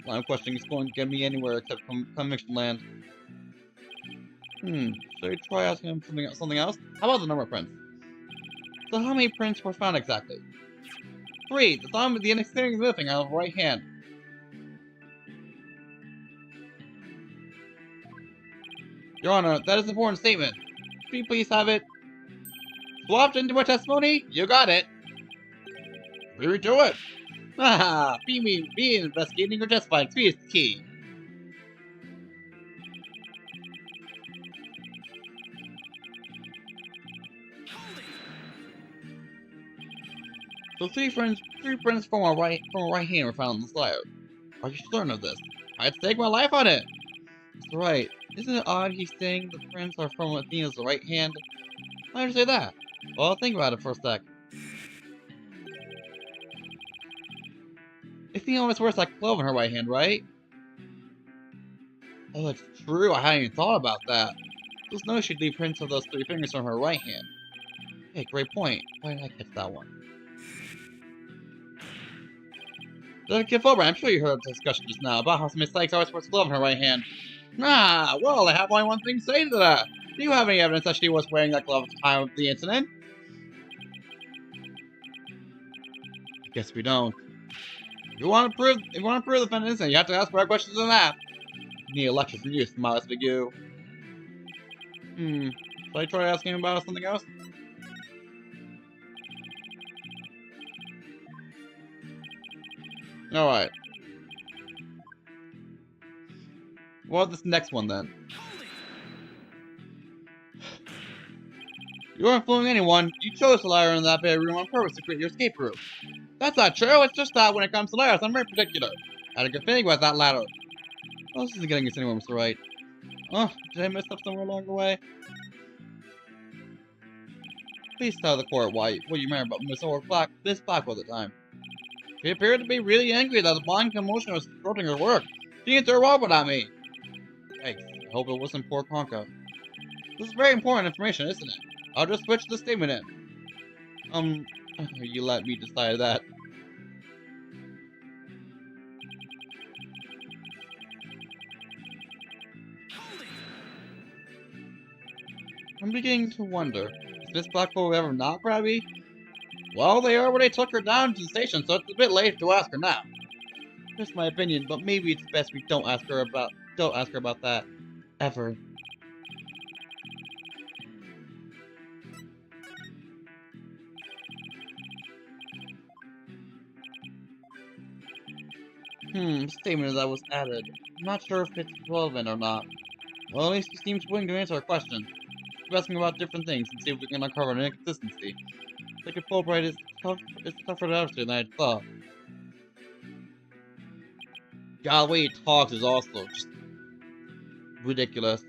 Line of questioning is going to get me anywhere except conviction land. Should I try asking him something else? How about the number of prints? So how many prints were found exactly? 3. The thumb, the inexperienced lifting out of the right hand. Your Honor, that is an important statement. Could you please have it swapped into my testimony? You got it. Agree to it. Haha, be investigating or testifying. 3 is the key. So three prints from a right hand were found in the slide. Are you certain of this? I'd stake my life on it. That's right. Isn't it odd he's saying the prints are from Athena's right hand? Why did you say that? Well, think about it for a sec. Athena always wears that glove in her right hand, right? Oh, that's true. I hadn't even thought about that. There's no she'd leave prints of those 3 fingers from her right hand. Hey, great point. Why didn't I catch that one? Kid Fulbright, I'm sure you heard the discussion just now about how Miss Sykes always wears a glove in her right hand. Ah, well, I have only one thing to say to that. Do you have any evidence that she was wearing that glove at the time of the incident? I guess we don't. If you want to prove the defendant innocent, you have to ask better questions than that. You need a lecture from you, smallest big you. Should I try asking him about something else? Alright. Well, this next one then. You weren't fooling anyone. You chose to lie in that bedroom on purpose to create your escape route. That's not true. It's just that when it comes to liars, I'm very particular. I had a good feeling about that ladder. Oh, this isn't getting us anywhere, Mr. Wright. Oh, did I mess up somewhere along the way? Please tell the court what you remember about Miss Blackwell at the time. She appeared to be really angry that the blind commotion was disrupting her work. She didn't throw a robot at me. Thanks. I hope it wasn't poor Conka. This is very important information, isn't it? I'll just switch the statement in. You let me decide that. I'm beginning to wonder, is Miss Blackwell ever not crabby? Well, they already took her down to the station, so it's a bit late to ask her now. Just my opinion, but maybe it's best we don't ask her about that. Ever. Statement that was added. I'm not sure if it's relevant or not. Well, at least he seems willing to answer our question. Keep asking about different things and see if we can uncover an inconsistency. Like a Fulbright is tougher to answer than I thought. God, the way he talks is also just ridiculous.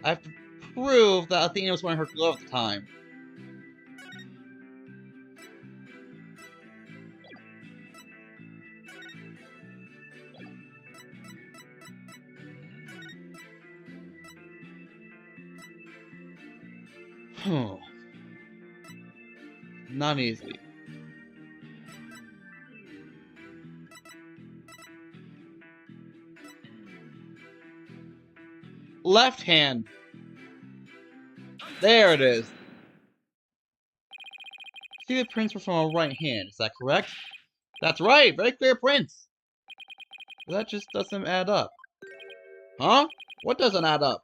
I have to prove that Athena was wearing her glove at the time. Not easy. Left hand. There it is. See, the prints were from a right hand, is that correct? That's right, very clear prints. But that just doesn't add up. Huh? What doesn't add up?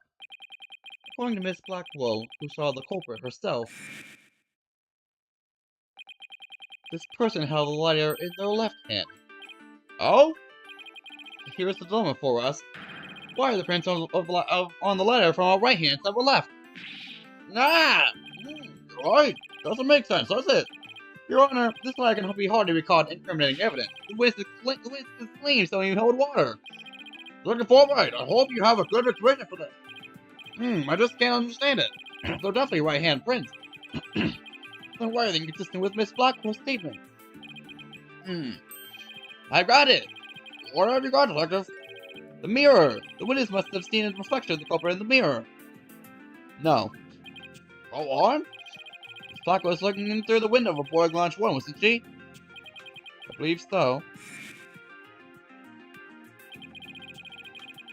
According to Miss Blackwell, who saw the culprit herself, this person held the lighter in their left hand. Oh? Here's the dilemma for us. Why are the prints on the lighter from our right hand instead of our left? Ah! Right. Doesn't make sense, does it? Your Honor, this lighter can be hard to be caught incriminating evidence. The witness claims don't even hold water. Looking forward, I hope you have a good explanation for this. I just can't understand it. They're definitely right-hand prints. Then why are they inconsistent with Miss Blackwell's statement? I got it! What have you got, Detective? The mirror! The witness must have seen a reflection of the culprit in the mirror. No. Go on? Miss Blackwell was looking in through the window of a boy launch 1, wasn't she? I believe so.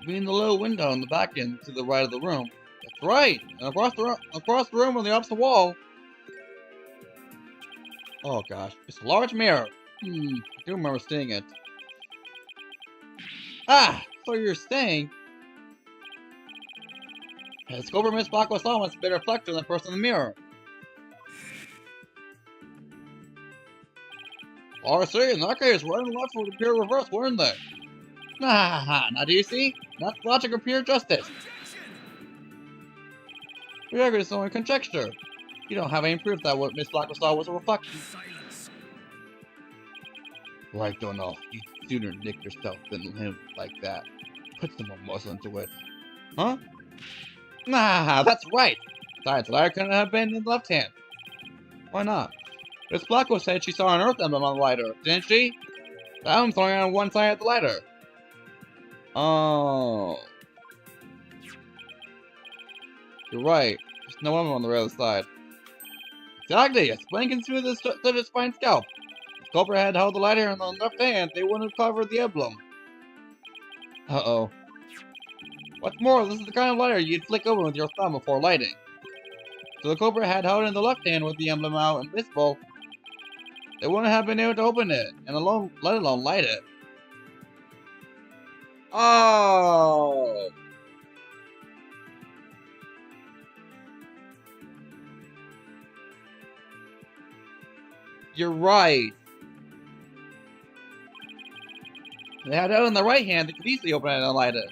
You mean the little window in the back end to the right of the room? That's right! And across the room on the opposite wall. Oh gosh, it's a large mirror. I do remember seeing it. Ah! So you're saying... The sculptor Miss Blackwell saw must have been reflected on the person in the mirror. I see, in that case, right and left would appear reversed, wouldn't they? Now do you see? That's logic of pure justice. Your argument is only conjecture. You don't have any proof that what Miss Blackwell saw was a reflection.
Silence.
Right, don't know. You'd sooner nick yourself than him like that. Put some more muscle into it. Huh? That's right! Besides, Lara couldn't have been in the left hand. Why not? Miss Blackwell said she saw an Earth emblem on the lighter, didn't she? The emblem's only on one side of the lighter. Oh. You're right. There's no emblem on the other side. Exactly! A spleen can through the subject's fine scalp. If the culprit had held the lighter in the left hand, they wouldn't have covered the emblem. Uh-oh. What's more, this is the kind of lighter you'd flick open with your thumb before lighting. So the culprit had held it in the left hand with the emblem out and visible. They wouldn't have been able to open it, and let alone light it. Oh! You're right. They had it in the right hand, they could easily open it and light it.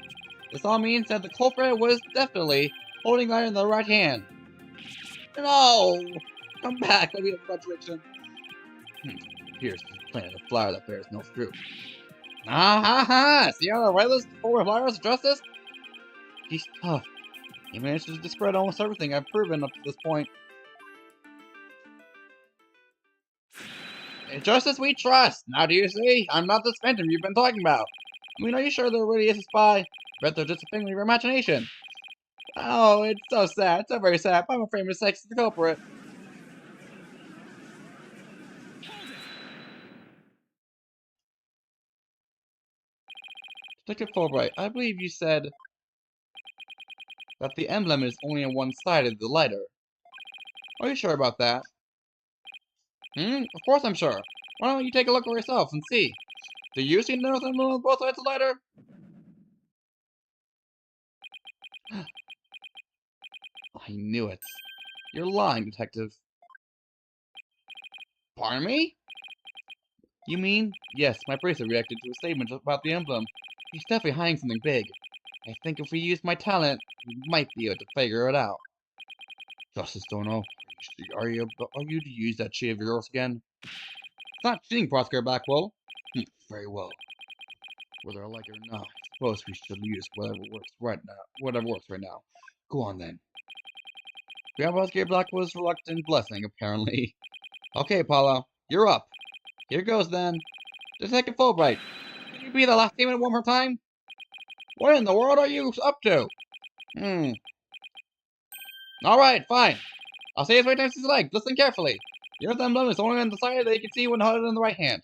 This all means that the culprit was definitely holding light in the right hand. No! Come back, let me have a contradiction. Here's the plant of flower that bears no fruit. See how the rightless forward flowers of justice? He's tough. He managed to discredit almost everything I've proven up to this point. In justice we trust! Now do you see? I'm not this phantom you've been talking about. I mean, are you sure there really is a spy? I bet they're just a figment of your imagination. Oh, it's so sad. It's so very sad. I'm afraid Miss X is the culprit. Detective Fulbright, I believe you said that the emblem is only on one side of the lighter. Are you sure about that? Of course I'm sure. Why don't you take a look for yourself and see? Do you see the emblem on both sides of the lighter? I knew it. You're lying, Detective. Pardon me? You mean? Yes, my bracer reacted to a statement about the emblem. He's definitely hiding something big. I think if we use my talent, we might be able to figure it out. Justice Dono, are you to use that cheat of yours again? It's not cheating, Prosecutor Blackwell. Very well. Whether I like it or not, I suppose we should use whatever works right now. Go on then. Grandpa's gave Blackwood's reluctant blessing, apparently. Okay, Apollo, you're up. Here goes then. Detective Fulbright, can you be the last statement one more time? What in the world are you up to? Alright, fine. I'll say it as many times as you like. Listen carefully. The Earth emblem is only on the side that you can see when held in the right hand.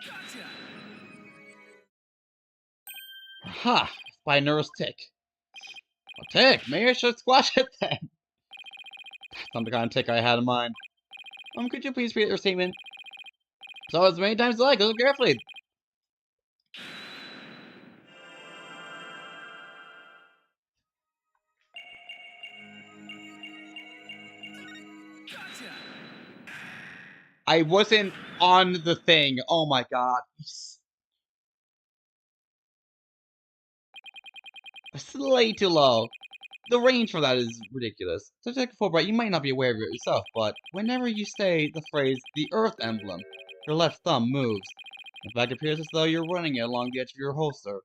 Gotcha!
Aha! By a nervous tick. A tick? Maybe I should squash it then. That's not the kind of tick I had in mind. Could you please read your statement? So as many times as you like, listen carefully.
Gotcha!
I wasn't on the thing. Oh my god. Slightly too low. The range for that is ridiculous. Detective Fulbright, you might not be aware of it yourself, but whenever you say the phrase, the Earth emblem, your left thumb moves. In fact, it appears as though you're running it along the edge of your holster.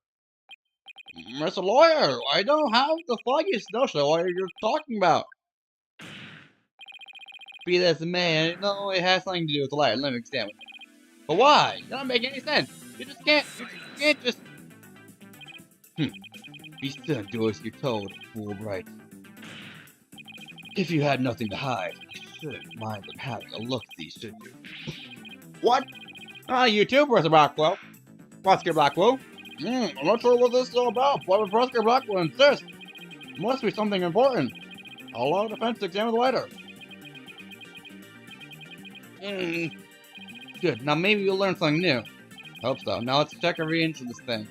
Mr. Lawyer, I don't have the foggiest notion of what you're talking about. Be that as it may, I know it has something to do with the light. Let me examine it. But why? It doesn't make any sense. You just can't just... Be still and do as you're told, Fulbright. If you had nothing to hide, you shouldn't mind them having a look-see, should you? What? You too, Professor Blackwell. Prosecutor Blackwell? I'm not sure what this is all about. Why would Prosecutor Blackwell insist? It must be something important. I'll allow the defense to examine the letter. Good. Now maybe you'll learn something new. Hope so. Now let's check every inch of this thing.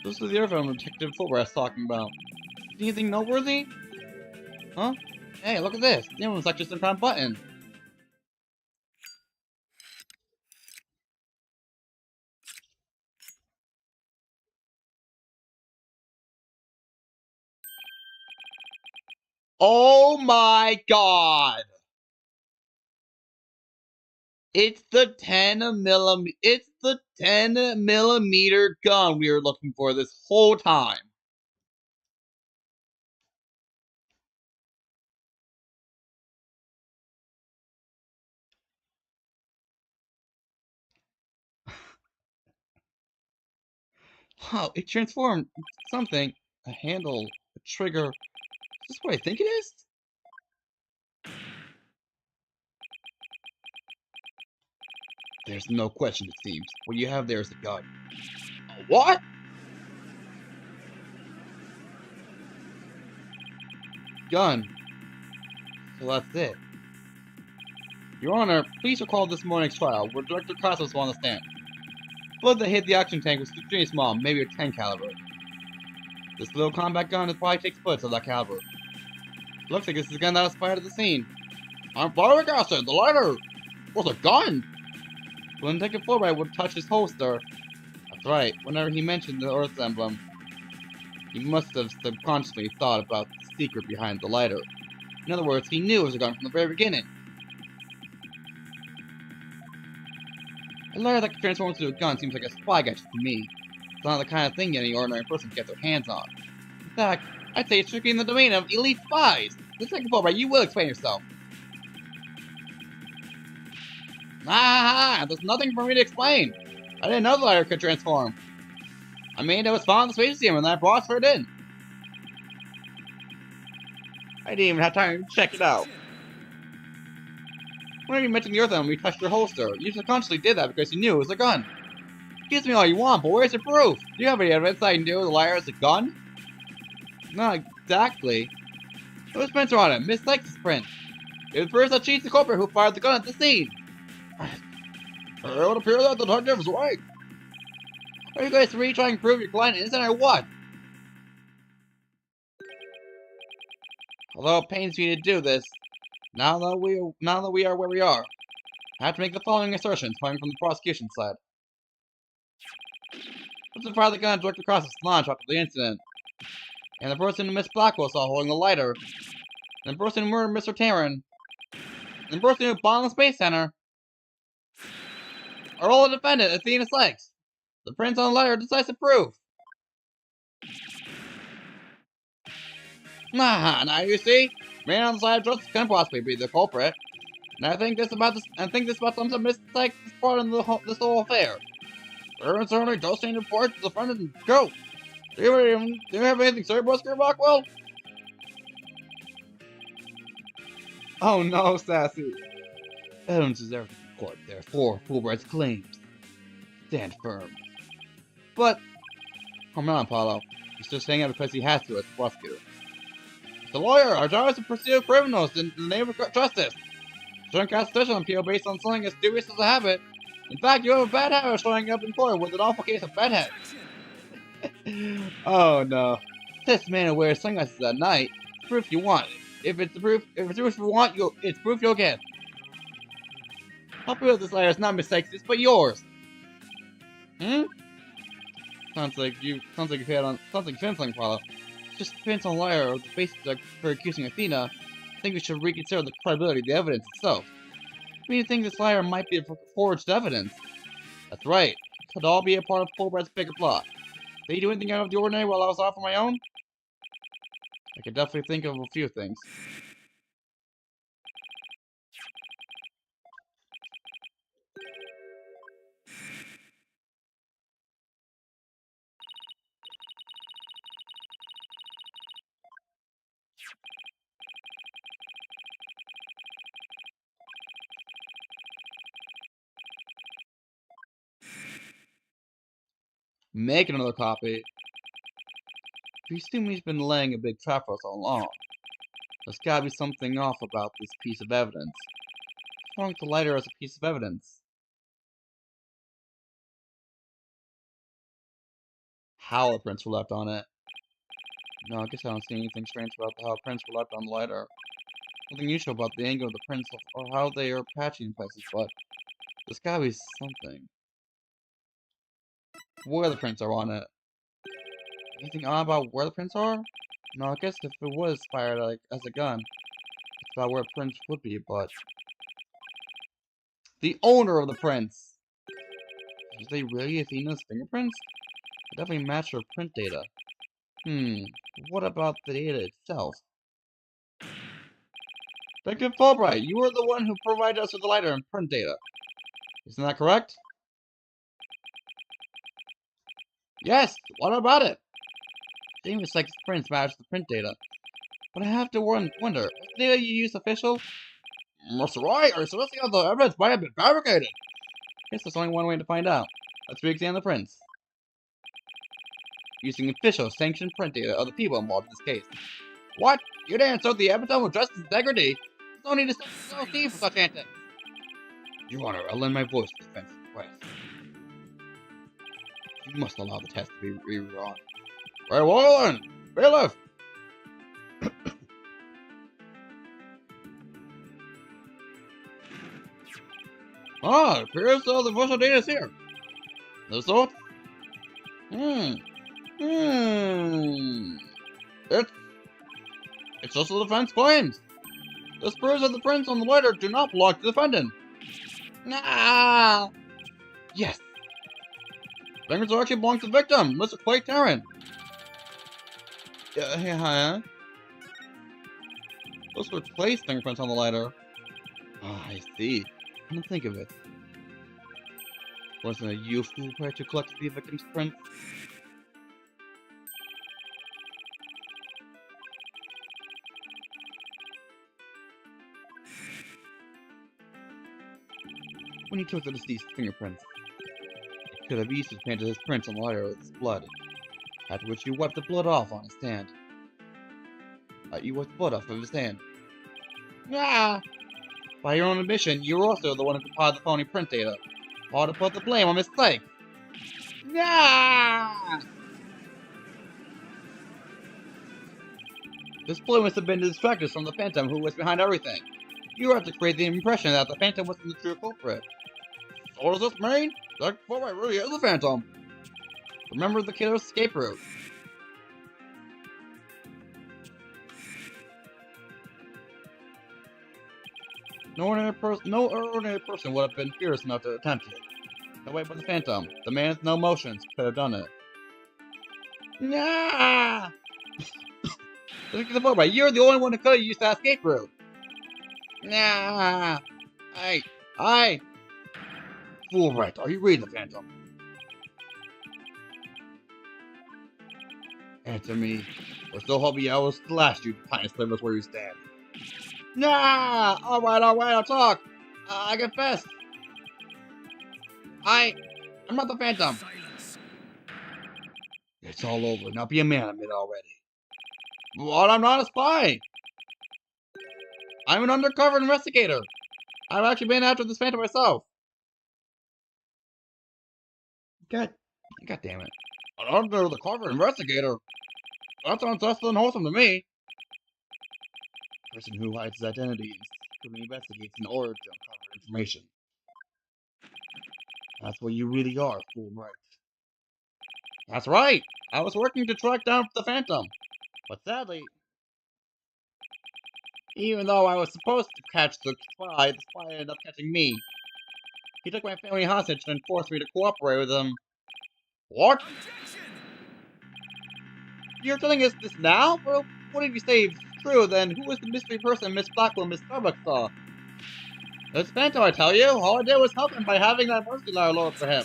This is the other film Detective Fulbright talking about. Anything noteworthy? Huh? Hey, look at this. The emblem's like just a kind of button. Oh my god! It's the 10mm gun we were looking for this whole time. Wow, it transformed into something. A handle, a trigger. Is this what I think it is? There's no question, it seems. What you have there is a gun. A what? Gun. So that's it. Your Honor, please recall this morning's trial, where Director Cross was on the stand. The bullet that hit the oxygen tank was extremely small, maybe a 10 caliber. This little combat gun probably takes bullets of that caliber. Looks like this is the gun that was fired at the scene. I'm firing acid, the lighter was a gun! When Detective Fulbright would touch his holster, that's right, whenever he mentioned the Earth emblem, he must have subconsciously thought about the secret behind the lighter. In other words, he knew it was a gun from the very beginning. A lighter that can transform into a gun seems like a spy gadget to me. It's not the kind of thing any ordinary person can get their hands on. In fact, I'd say it's strictly in the domain of elite spies. Detective Fulbright, you will explain yourself. There's nothing for me to explain. I didn't know the lighter could transform. I mean, it was found in the space museum and I brought it in. I didn't even have time to check it out. Whenever you mentioned the earth when you touched your holster, you subconsciously did that because you knew it was a gun. Accuse me all you want, but where's your proof? Do you have any evidence that I knew the liar is a gun? Not exactly. Whose prints are on it? Miss Sykes' print. It appears that she's the culprit who fired the gun at the scene. It would appear that the detective is right. Are you guys really trying to prove your client innocent or what? Although it pains me to do this, now that we are where we are, I have to make the following assertions coming from the prosecution side. The person fired the gun directly across the launch after the incident, and the person Miss Blackwell saw holding the lighter, and the person who murdered Mr. Taryn, and the person who bombed the Space Center, are all the defendant, Athena Sykes. The prints on the lighter are decisive proof. Now you see, man on the side of justice can possibly be the culprit. And I think this about sums up Miss Sykes' part in this whole affair. There certainly does seem to report the defendant and go. Do you have anything to say about Mr. Rockwell? Oh no, Sassy. Evidence is everything in court, therefore, Fulbright's claims stand firm. But, come on, Apollo. He's just saying it because he has to as the prosecutor. The lawyer, our job is to pursue criminals in the name of justice. Showing constitution on appeal based on something as dubious as a habit. In fact, you have a bad habit of showing up in court with an awful case of bedhead. Oh no. This man who wears sunglasses at night. Proof you want. If it's proof you want, it's proof you'll get. I'll prove this liar is not Miss Sykes', but yours. Sounds like you've hit on something fencing, Apollo. Just depends on liar or the basis for accusing Athena. I think we should reconsider the credibility of the evidence itself. I mean, you think this liar might be forged evidence? That's right. It could all be a part of Fulbright's bigger plot. Did he do anything out of the ordinary while I was off on my own? I could definitely think of a few things. Make another copy. If you assume he's been laying a big trap for us all along, there's gotta be something off about this piece of evidence. What's wrong with the lighter as a piece of evidence? How the prints were left on it. No, I guess I don't see anything strange about how prints were left on the lighter. Nothing usual about the angle of the prints or how they are patchy in places, but there's gotta be something. Where the prints are on it. Anything odd about where the prints are? No, I guess if it was fired like as a gun, it's about where prints would be, but the owner of the prints! Is they really Athena's fingerprints? They definitely match her print data. What about the data itself? Detective Fulbright, you were the one who provided us with the lighter and print data. Isn't that correct? Yes, what about it? Seems like prints match the print data. But I have to wonder, was the data you used official? Mr. Roy, are you suggesting that the evidence might have been fabricated? Guess there's only one way to find out. Let's re-examine the prints. Using official sanctioned print data of the people involved in this case. What? You didn't insult the evidence with justice integrity? There's no need to sue for such antics. Your Honor, I'll lend my voice to defense request. You must allow the test to be rerun. Very well then, bailiff! It appears the official data is here. The sort? It's just the defense claims. This proves that the prints on the lighter do not belong to the defendant. Yes. Fingers actually belong to the victim, Mr. Clay Tarrant. Yeah. Those were Clay's fingerprints on the lighter. I see. I didn't think of it. Wasn't it you who tried to collect the victim's print? when he took the deceased's fingerprints. It could have easily painted his prints on the wire with his blood, after which you wiped the blood off on his hand. You wiped the blood off of his hand. Ah! By your own admission, you were also the one who compiled the phony print data. Or to put the blame on mistake. Ah! This blame must have been the distractors from the Phantom who was behind everything. You have to create the impression that the Phantom wasn't the true culprit. So what does this mean? That Fulbright really is the Phantom. Remember the killer's escape route. No ordinary person would have been fearless enough to attempt it. No way but the Phantom. The man with no emotions could have done it. Nah! Look at the Fulbright. You're the only one who could have used that escape route. Nah! Hey! Fulbright, are you reading the Phantom? Answer me, or so help me I will slash you tiny slivers where you stand. Nah! Alright, I'll talk! I confess! I'm not the Phantom!
Silence.
It's all over, now be a man of it already. What? I'm not a spy! I'm an undercover investigator! I've actually been after this Phantom myself! God damn it. An undercover investigator? That sounds less than wholesome to me. A person who hides his identity and secretly investigates in order to uncover information. That's what you really are, Fulbright. That's right! I was working to track down the Phantom. But sadly, even though I was supposed to catch the spy ended up catching me. He took my family hostage and forced me to cooperate with him. What?
Objection!
You're telling us this now? Well, what did you say is true, then who was the mystery person Miss Blackwell and Miss Starbuck saw? It's Phantom, I tell you. All I did was help him by having that mercy ladder lowered for him.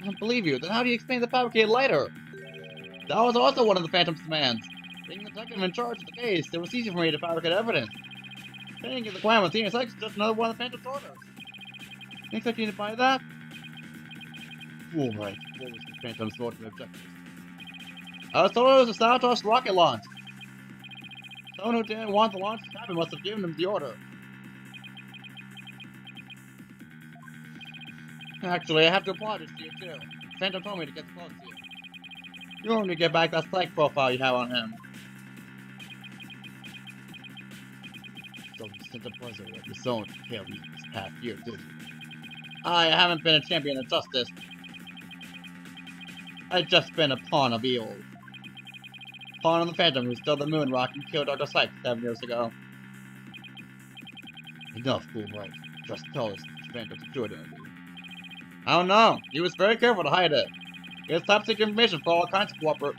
I don't believe you. Then how do you explain the fabricated lighter? That was also one of the Phantom's demands. Being the detective in charge of the case, it was easy for me to fabricate evidence. Paying the crime with Senior Sex is just another one of the Phantom's orders. You expect me to buy that? Fulbright, what was the Phantom's motive objective? I was told it was a sabotage rocket launch. Someone who didn't want the launch to happen must have given him the order. Actually, I have to apologize to you too. Phantom told me to get close to you. You want me to get back that psych profile you have on him. So you sent a buzzer of his own to kill me this past year, did you? I haven't been a champion of justice. I've just been a pawn of evil. Pawn of the Phantom who stole the moon rock and killed Dr. Sykes 7 years ago. Enough, Fulbright. Just tell us the Phantom's true identity. I don't know. He was very careful to hide it. He has top secret information for all kinds of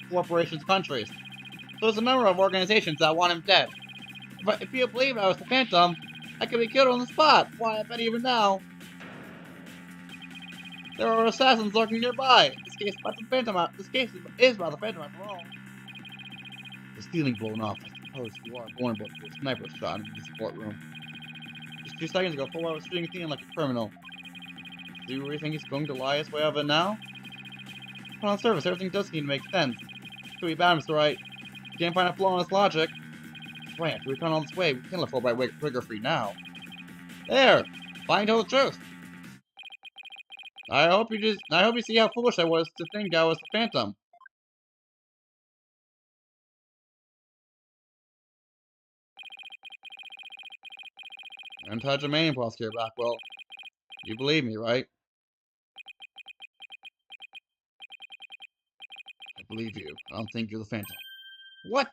corporations and countries. So he's a member of organizations that want him dead. But if you believe I was the Phantom, I could be killed on the spot. Why, I bet even now. There are assassins lurking nearby. This case is about the Phantom after all. The ceiling blown off. I suppose you are vulnerable to a sniper shot in this courtroom. Just 2 seconds ago, Fulbright was shooting a scene like a criminal. Do you really think he's going to lie his way out of it now? But on the surface, everything does seem to make sense. Could be bad, Mr. Wright. You can't find a flaw in his logic. Wait, if we come all this way, we can't let Fulbright trigger free now. There! Finally told the truth! I hope you see how foolish I was to think I was the Phantom. I'm Touch of Main, Prosecutor Blackwell. You believe me, right? I believe you. I don't think you're the Phantom. What?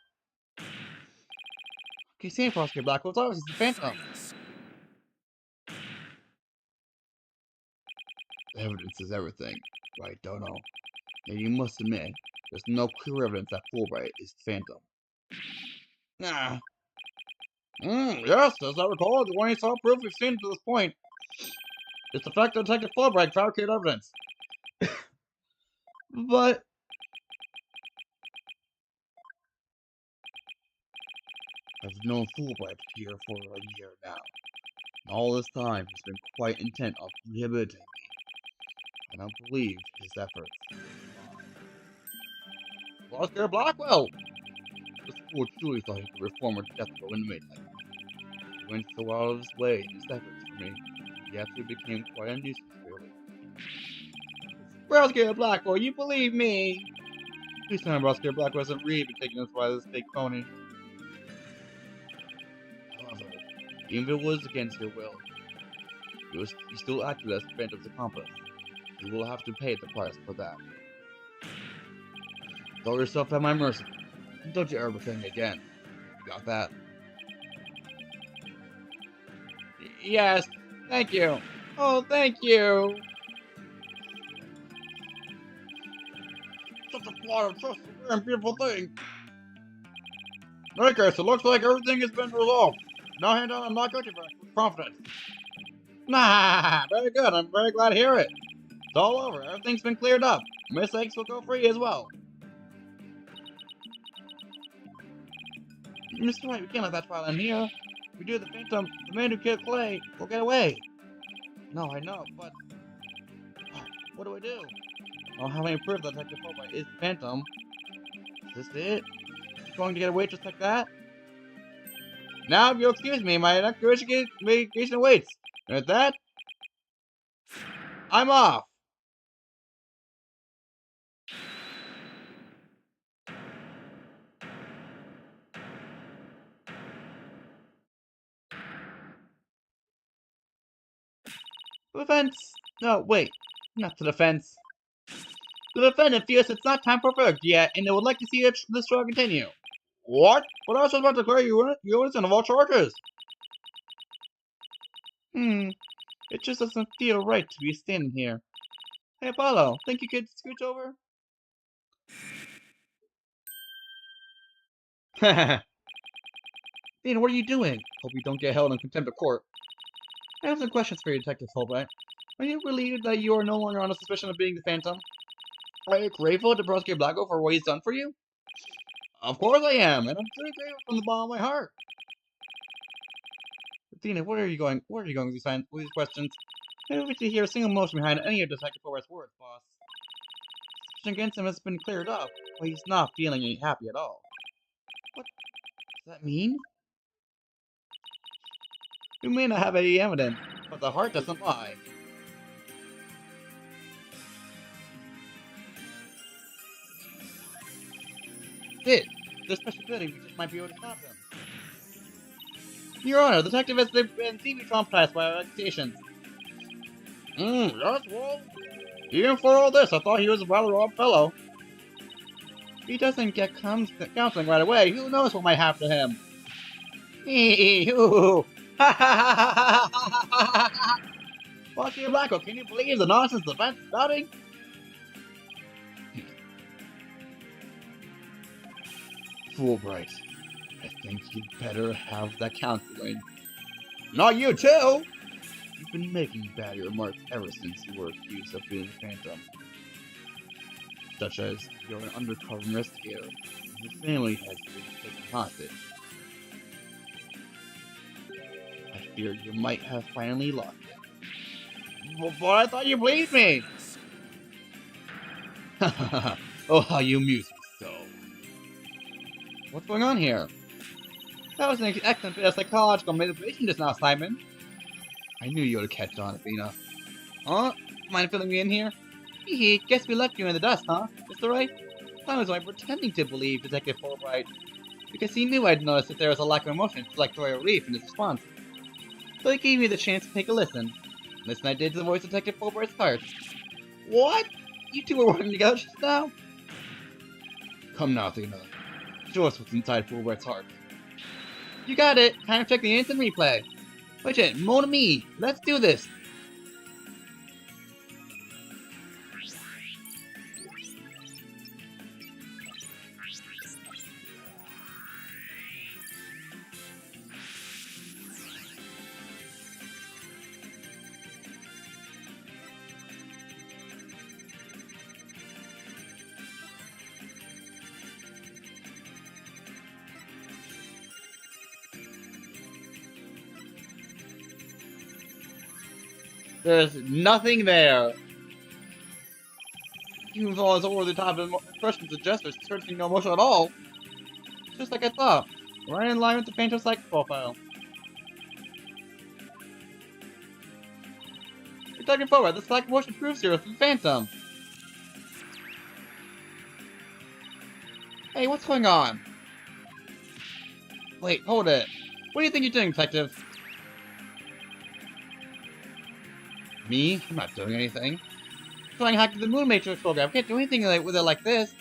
Okay, see, Prosecutor Blackwell, it's obviously the Phantom.
Silence.
Evidence is everything, right, Dono? And you must admit, there's no clear evidence that Fulbright is the Phantom. Nah. Yes, as I recall, the only solid proof we've seen to this point is the fact that Detective Fulbright fabricated evidence. But I've known Fulbright here for a year now. All this time, he's been quite intent on rehabilitating me. I don't believe his efforts. Oscar Blackwell! This fool truly thought he could reform a death row inmate like me. He went so out of his way in his efforts for me, he actually became quite a nuisance, really. Oscar Blackwell, you believe me? Please tell me Oscar Blackwell hasn't really been taken us by this fake pony. However, even if it was against your will, you still acted as Phantom's accomplice. You will have to pay the price for that. Throw yourself at my mercy, and don't you ever betray me again. You got that? Yes, thank you. Oh, thank you. Such a plot of trust, a rare and beautiful thing. In any case, it looks like everything has been resolved. Now hand down a not guilty verdict with confidence. Nah, very good. I'm very glad to hear it. It's all over. Everything's been cleared up. Miss X will go free as well. Mr. White, we can't let that file in here. If we do, the Phantom, the man who killed Clay, will get away. No, I know, but what do I do? I don't have any proof that Detective Fulbright is the Phantom. Is this it? Is going to get away just like that? Now, if you'll excuse me, my next investigation awaits. And with that, I'm off. The defense. No, wait. Not the defense. The defendant feels it's not time for verdict yet, and they would like to see this trial continue. What? But I was about to declare you innocent of all charges. It just doesn't feel right to be standing here. Hey, Apollo, think you could scooch over? Dean, what are you doing? Hope you don't get held in contempt of court. I have some questions for you, Detective Fulbright. Are you relieved that you are no longer on a suspicion of being the Phantom? Are you grateful to Prosecute Blacko for what he's done for you? Of course I am, and I'm truly grateful from the bottom of my heart. Dina, where are you going with these questions? I don't wish to hear a single emotion behind any of Detective Fulbright's words, boss. Suspicion against him has been cleared up, but he's not feeling any happy at all. What does that mean? We may not have any evidence, but the heart doesn't lie. There's a possibility we just might be able to stop him. Your Honor, the detective has been deeply traumatized by our accusations. Yes, well, even for all this, I thought he was a rather odd fellow. If he doesn't get counseling right away, who knows what might happen to him? Hoo! Ha ha ha ha ha ha! Bucky Blacko, can you believe the nonsense the fence is spouting? Fulbright, I think you'd better have that counseling. Not you too! You've been making bad remarks ever since you were accused of being a Phantom. Such as, you're an undercover investigator, and your family has been taken hostage. I fear you might have finally lost it. But I thought you believed me! Oh, how you amuse me so. What's going on here? That was an excellent bit of psychological manipulation just now, Simon. I knew you would catch on, Athena. Huh? Mind filling me in here? Hee, guess we left you in the dust, huh? Is that right? I was only pretending to believe Detective Fulbright, because he knew I'd noticed if there was a lack of emotion to like Royal Relief in his response. So he gave me the chance to take a listen. Listen I did to the voice of Detective Fulbright's heart. What? You two were working together just now? Come now, Athena. Show us what's inside Fulbright's heart. You got it! Time to check the instant replay. Wait a minute, mon ami, let's do this! There's nothing there. Even though it's over the top of impression suggests there's certainly no emotion at all. Just like I thought. Right in line with the Phantom's psychic profile. You're talking forward, the psychic motion proves here with the Phantom. Hey, what's going on? Wait, hold it. What do you think you're doing, Detective? Me? I'm not doing anything. I'm trying to hack the Moon Matrix program. I can't do anything with it like this.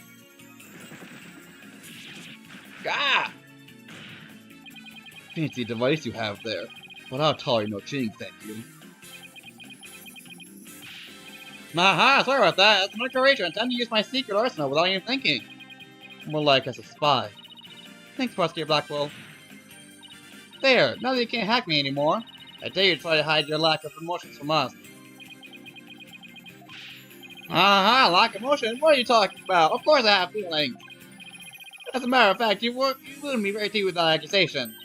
Ah! Fancy device you have there. But I'll tolerate no cheating, thank you. Aha! Sorry about that. That's my decoration. Time to use my secret arsenal without even thinking. More like as a spy. Thanks, Prosecutor Blackwell. There! Now that you can't hack me anymore, I dare you to try to hide your lack of emotions from us. Aha! Lack of emotion? What are you talking about? Of course I have feelings! As a matter of fact, you wounded me very deep with that accusation.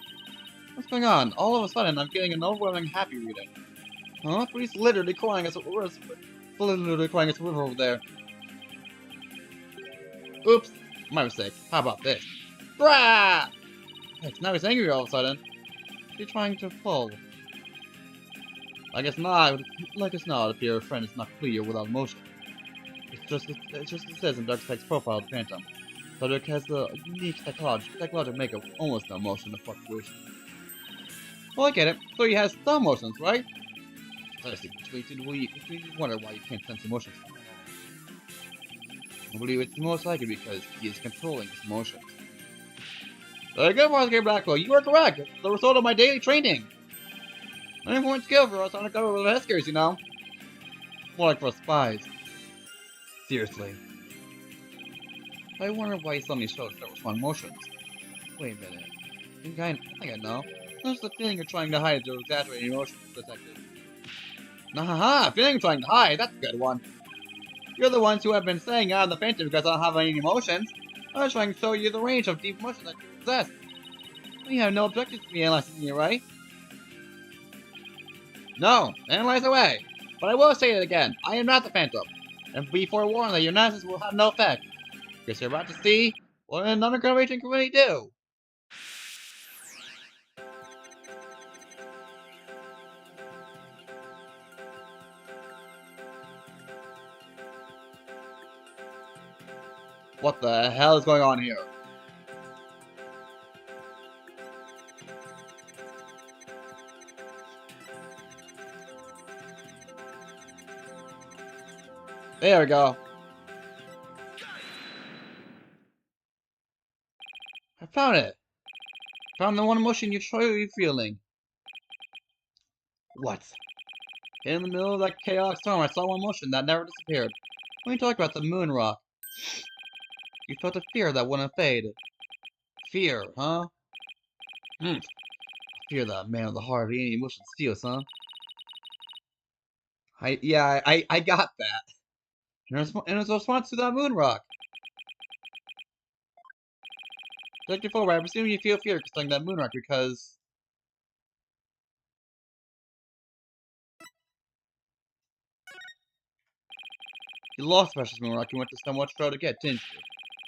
What's going on? All of a sudden, I'm getting an overwhelming happy reading. Huh? Bree's literally crying as a river over there. Oops! My mistake. How about this? Brah! Now he's angry all of a sudden. You're trying to pull. I guess not. Like it's not if your friend is not clear without emotion. It's just it says in Darkseid's profile of the Phantom. Subject has the unique psychological makeup, almost no emotion in fluctuation. Well, I get it. So he has some emotions, right? I see. We wonder why you can't sense emotions from him. I believe it's most likely because he is controlling his emotions. Very good, Prosecutor Blackwell. You are correct. It's the result of my daily training. An important skill for us undercover investigators, you know. More like for spies. Seriously. I wonder why he suddenly showed there was one emotions. Wait a minute. I think I know. There's the feeling you're trying to hide your exaggerated emotions, Detective. Nah, feeling you're trying to hide, that's a good one. You're the ones who have been saying out in the Phantom because I don't have any emotions. I was trying to show you the range of deep emotions that you possess. You have no objections to me analyzing me, right? No, analyze away. But I will say it again, I am not the Phantom. And be forewarned that your analysis will have no effect. Because you're about to see what an underground agent can really do. What the hell is going on here? There we go. I found it. Found the one emotion you're truly feeling. What? In the middle of that chaotic storm, I saw one emotion that never disappeared. When you talk about the moon rock, you felt a fear that wouldn't fade. Fear, huh? Fear that man of the heart any emotion steals, huh? I got that. And it's a response to that moon rock. Detective Fulbright, I presume you feel fear concerning that moon rock because you lost precious moon rock you went to so much trouble to get, didn't you?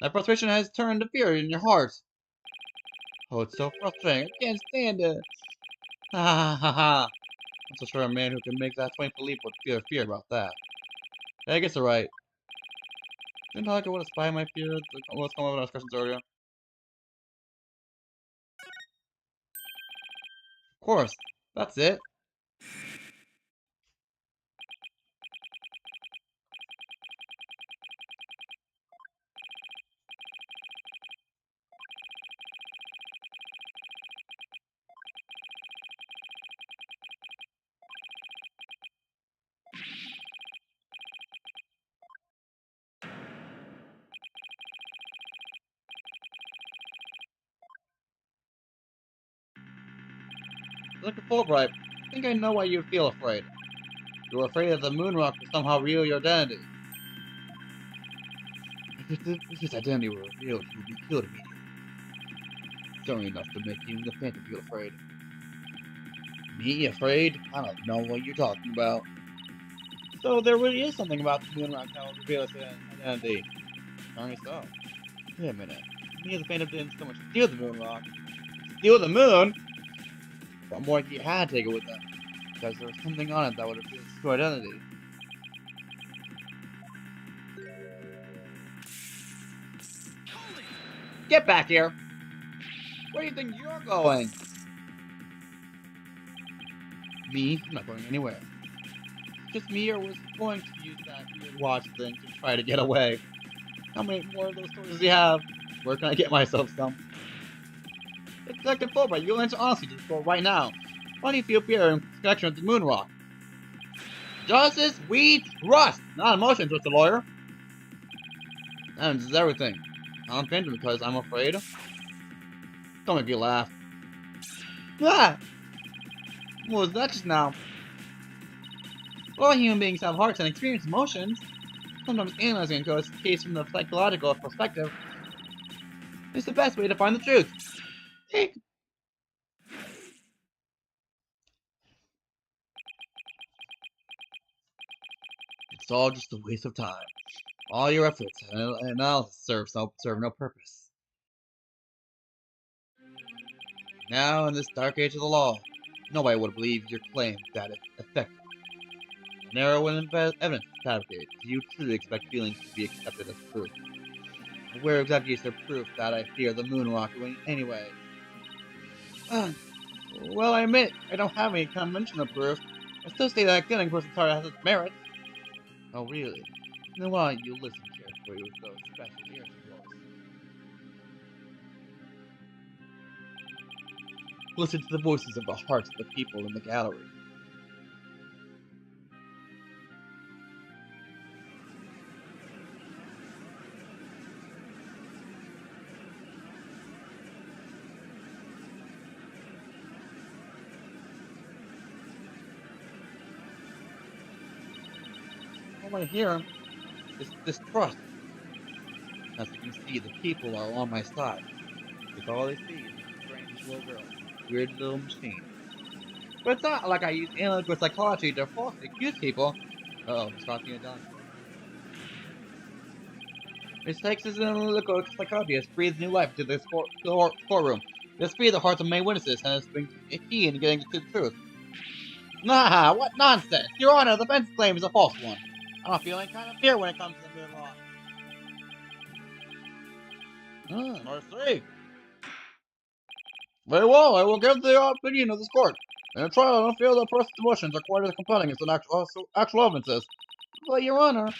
That frustration has turned to fear in your heart. Oh, it's so frustrating. I can't stand it. Ha ha ha ha. I'm so sure a man who can make that swain leap would feel fear about that. I guess you're right. Didn't I want to spy my fear? What's going on with our discussions earlier? Of course. That's it. Looking Fulbright, I think I know why you feel afraid. You're afraid that the moon rock will somehow reveal your identity. If his identity were revealed, he would be killed immediately. Certainly enough to make even the Phantom feel afraid. Me afraid? I don't know what you're talking about. So there really is something about the moon rock that will reveal its identity. Apparently so. Wait a minute. Me as a Phantom didn't so much steal the moon rock. Steal the moon? But more like he had to take it with them. Because there was something on it that would reveal its true identity.
Hold it!
Get back here! Where do you think you're going? Me? I'm not going anywhere. Just me, or was he going to use that weird watch thing to try to get away? How many more of those stories does he have? Where can I get myself some? Detective Fulbright, you'll answer honestly to this report right now. Why do you feel fear in connection with the moon rock? Justice we trust, not emotions, Mr. Lawyer. That is everything. I'm offended because I'm afraid. Don't make me laugh. Ah! What was that just now? All human beings have hearts and experience emotions. Sometimes analyzing a case from the psychological perspective is the best way to find the truth. It's all just a waste of time. All your efforts and analysis serve no purpose. Now, in this dark age of the law, nobody would believe your claim that it's effective. Narrow and evidence fabricated. Do you truly expect feelings to be accepted as proof? Where exactly is the proof that I fear the moon rock anyway? Well, I admit, I don't have any conventional proof. I still say that killing person has its merits. Oh, really? Then why don't you listen carefully with those special ears of yours? Listen to the voices of the hearts of the people in the gallery. All I hear is distrust. As you can see, the people are on my side. Because all they see is a strange little girl, weird little machine. But it's not like I use analytical psychology to falsely accuse people. Uh-oh, it's costing a done. Miss Texas analytical psychology has breathed new life into this courtroom. It has freed the hearts of many witnesses and has been a key in getting to the truth. Nah, what nonsense! Your Honor, the defense claim is a false one. I don't feel any kind of fear when it comes to the moon rock. I see. Very well, I will give the opinion of this court. In a trial, I don't feel that person's emotions are quite as compelling as an actual evidence is. But, Your Honor.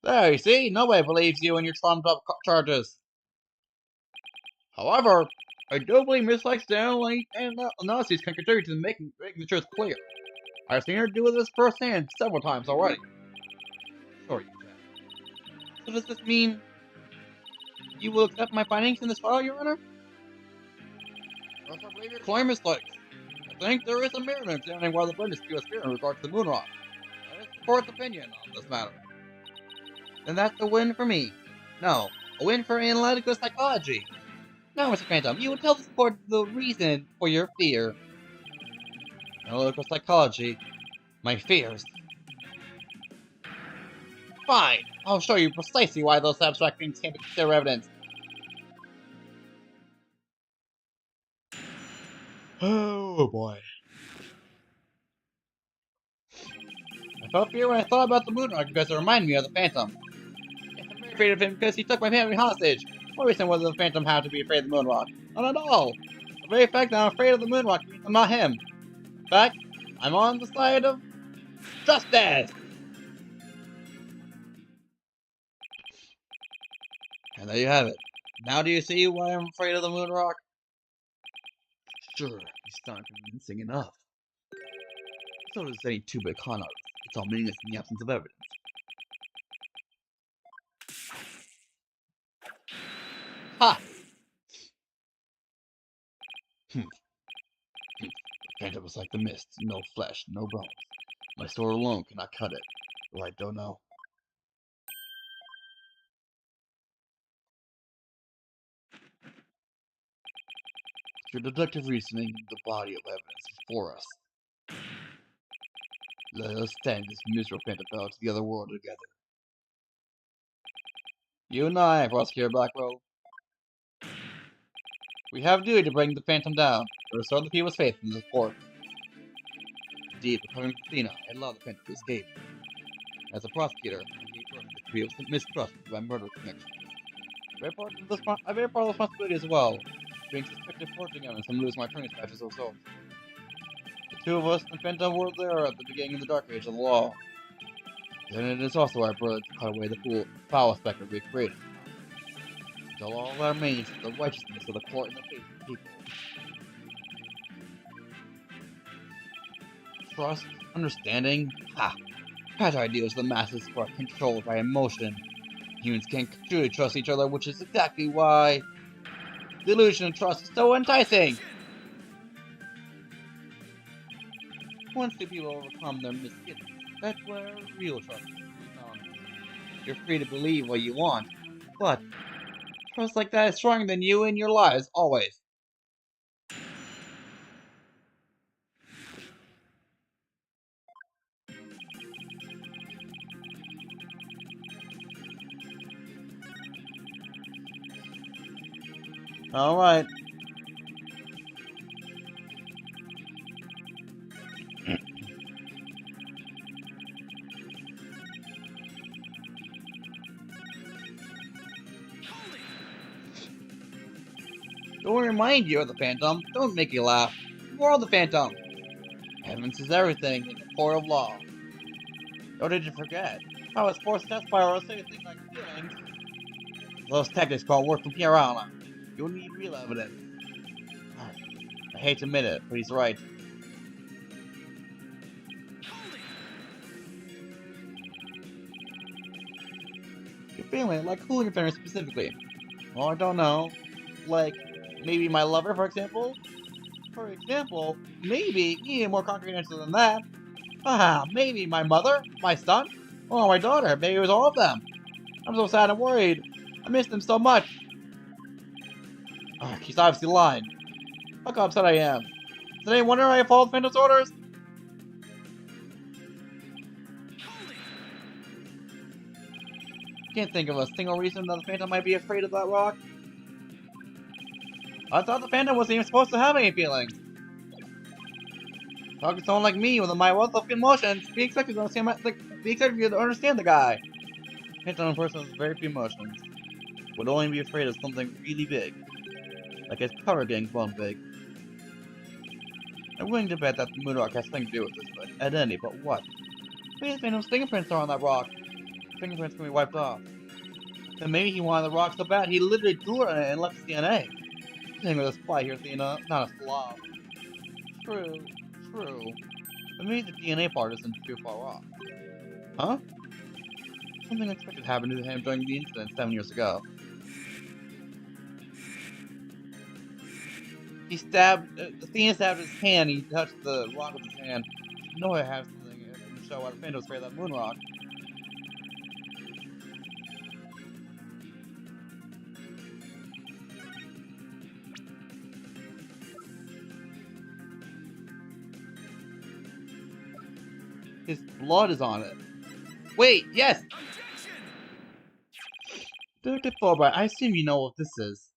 There, you see? Nobody believes you and your trumped up charges. However, I do believe Miss Lake's analyses can contribute to making the truth clear. I've seen her do this firsthand several times already. Sure, you can. So does this mean you will accept my findings in this file, Your Honor? Yes, I believe your claim is Lake. I think there is a merit in examining why the witness to a spirit in regard to the moon rock. That is the court's opinion on this matter. Then that's a win for me. No, a win for analytical psychology. Now, Mr. Phantom, you will tell this court the reason for your fear. Analytical psychology. My fears. Fine. I'll show you precisely why those abstract things can't be considered evidence. Oh boy. I felt fear when I thought about the moon rock because it reminded me of the Phantom. Yes, I'm very afraid of him because he took my family hostage. What reason would the Phantom have to be afraid of the moon rock? Not at all. The very fact that I'm afraid of the moon rock means I'm not him. In fact, I'm on the side of justice! And there you have it. Now do you see why I'm afraid of the moon rock? Sure, you sound convincing enough. So does any two-bit con artist. It's all meaningless in the absence of evidence. Ha! Hmm. The Phantom is like the mist, no flesh, no bones. My sword alone cannot cut it. Right, don't know. Your deductive reasoning, the body of evidence before us. Let us send this miserable phantom fellow to the other world together. You and I, Prosecutor Blackwell, we have a duty to bring the phantom down, to restore the people's faith in this court. Indeed, for coming from Athena, I allowed the phantom to escape. As a prosecutor, I gave birth to people's mistrust of my murder connection. I bear part of the responsibility as well, being suspected of forging evidence and losing my attorney's badge as a result. The two of us in the phantom were there at the beginning of the dark age of the law. Then it is also our brother to cut away the foul specter we created. Until all that remains is the righteousness of the court and the faith of the people. Trust, understanding, ha! Fragile ideals the masses are controlled by emotion. Humans can't truly trust each other, which is exactly why the illusion of trust is so enticing. Once the people overcome their misgivings, that's where real trust is found. You're free to believe what you want, but trust like that is stronger than you in your lives, always. Alright. Don't remind you of the Phantom. Don't make you laugh. You are the Phantom. Evidence is everything in the court of law. Or did you forget? I was forced to testify or say things like feelings. Those tactics called work from here on. You'll need real evidence. I hate to admit it, but he's right. Your family, like who in your family specifically? Well, I don't know. Like, maybe my lover, for example? For example, maybe you need a more concrete answer than that. Maybe my mother? My son? Oh, my daughter. Maybe it was all of them. I'm so sad and worried. I miss them so much. He's obviously lying. Look how upset I am. Is it any wonder I followed Phantom's orders? Can't think of a single reason that the Phantom might be afraid of that rock. I thought the Phantom wasn't even supposed to have any feelings. Talking to someone like me with my wealth of emotions, be expected to understand the guy. Phantom person with very few emotions would only be afraid of something really big, like his cover getting blown big. I'm willing to bet that the moon rock has something to do with this, but at any, but what? Maybe the Phantom's fingerprints are on that rock. Fingerprints can be wiped off. Then maybe he wanted the rock so bad he literally drew it on it and left his DNA. Same with a spy here, Athena, not a slob. True. But maybe the DNA part isn't too far off. Huh? Something unexpected happened to him during the incident 7 years ago. Athena stabbed his hand, he touched the rock with his hand. I know I have something to show why the Phantom's afraid of that moon rock. His blood is on it. Wait, yes! Detective Fulbright, I assume you know what this is.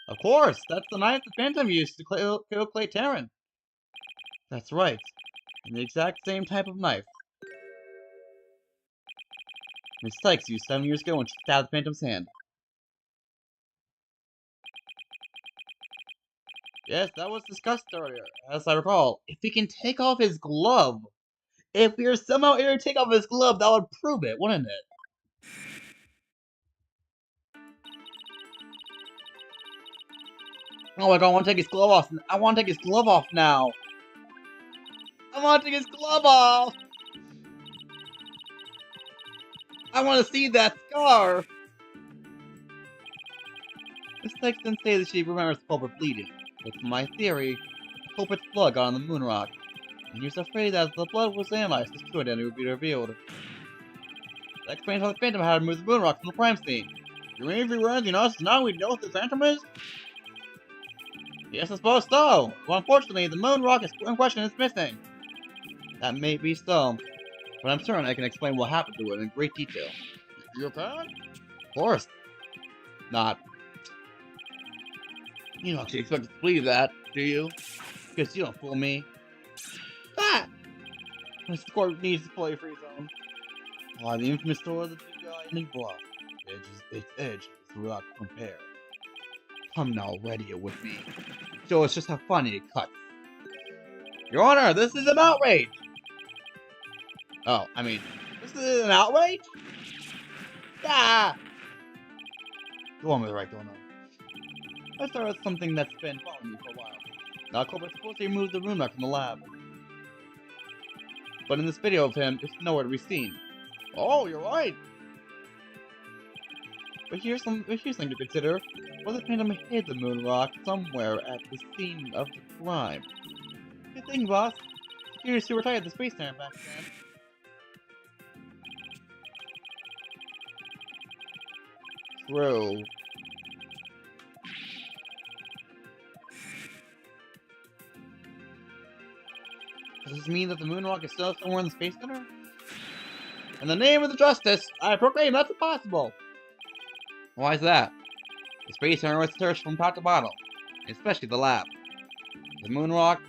Of course, that's the knife the Phantom used to kill Clay Tarrant. That's right, and the exact same type of knife Miss Sykes used 7 years ago when she stabbed the Phantom's hand. Yes, that was discussed earlier, as I recall. If we can take off his glove, if we are somehow able to take off his glove, that would prove it, wouldn't it? Oh my god, I want to take his glove off. I want to take his glove off now. I want to take his glove off. I want to see that scar. Miss Sykes didn't say that she remembers the culprit bleeding. But from my theory, the culprit's blood got on the moon rock. And he was afraid that if the blood was analyzed, his true identity would be revealed. That explains how the Phantom had to move the moon rock from the crime scene. You mean if we were anything else, now we know what the Phantom is? Yes, I suppose so. Well, unfortunately, the moon rock in question is missing. That may be so, but I'm certain I can explain what happened to it in great detail. Your pad? Of course. Not. You don't actually expect to believe that, do you? Because you don't fool me. Ah! This court needs to play free zone. Why, the infamous story of the big guy in the bluff. Its edge is without compare. Come now, ready it with me. Show us just how funny it cuts. Your Honor, this is an outrage! Oh, I mean, this is an outrage? Ah! Go on with the right, Dono. Let's start with something that's been following you for a while. Now, Corporate supposed to remove the Moonrock from the lab. But in this video of him, it's nowhere to be seen. Oh, you're right! But here's something to consider. Was it Phantom hid the Moonrock somewhere at the scene of the crime? Good thing, boss. Security super tight at the space station back then. True. Does this mean that the Moonrock is still somewhere in the Space Center? In the name of the Justice, I proclaim that's impossible! Why is that? The Space Center was searched from top to bottom, especially the lab. The Moonrock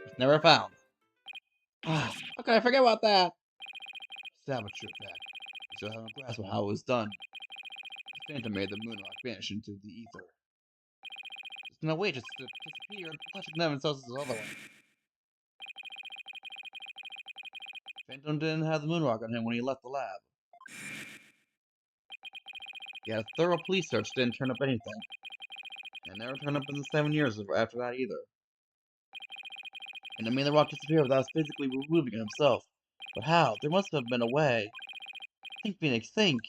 was never found. Ah, how could I forget about that? Saboteur attack. You still haven't grasped how it was done. The Phantom made the Moonrock vanish into the ether. There's no way just to disappear, touching them and themselves as the other one. Phantom didn't have the Moonrock on him when he left the lab. He had a thorough police search, didn't turn up anything. And never turned up in the 7 years after that either. And it made the rock disappear without physically removing it himself. But how? There must have been a way. Think, Phoenix, think.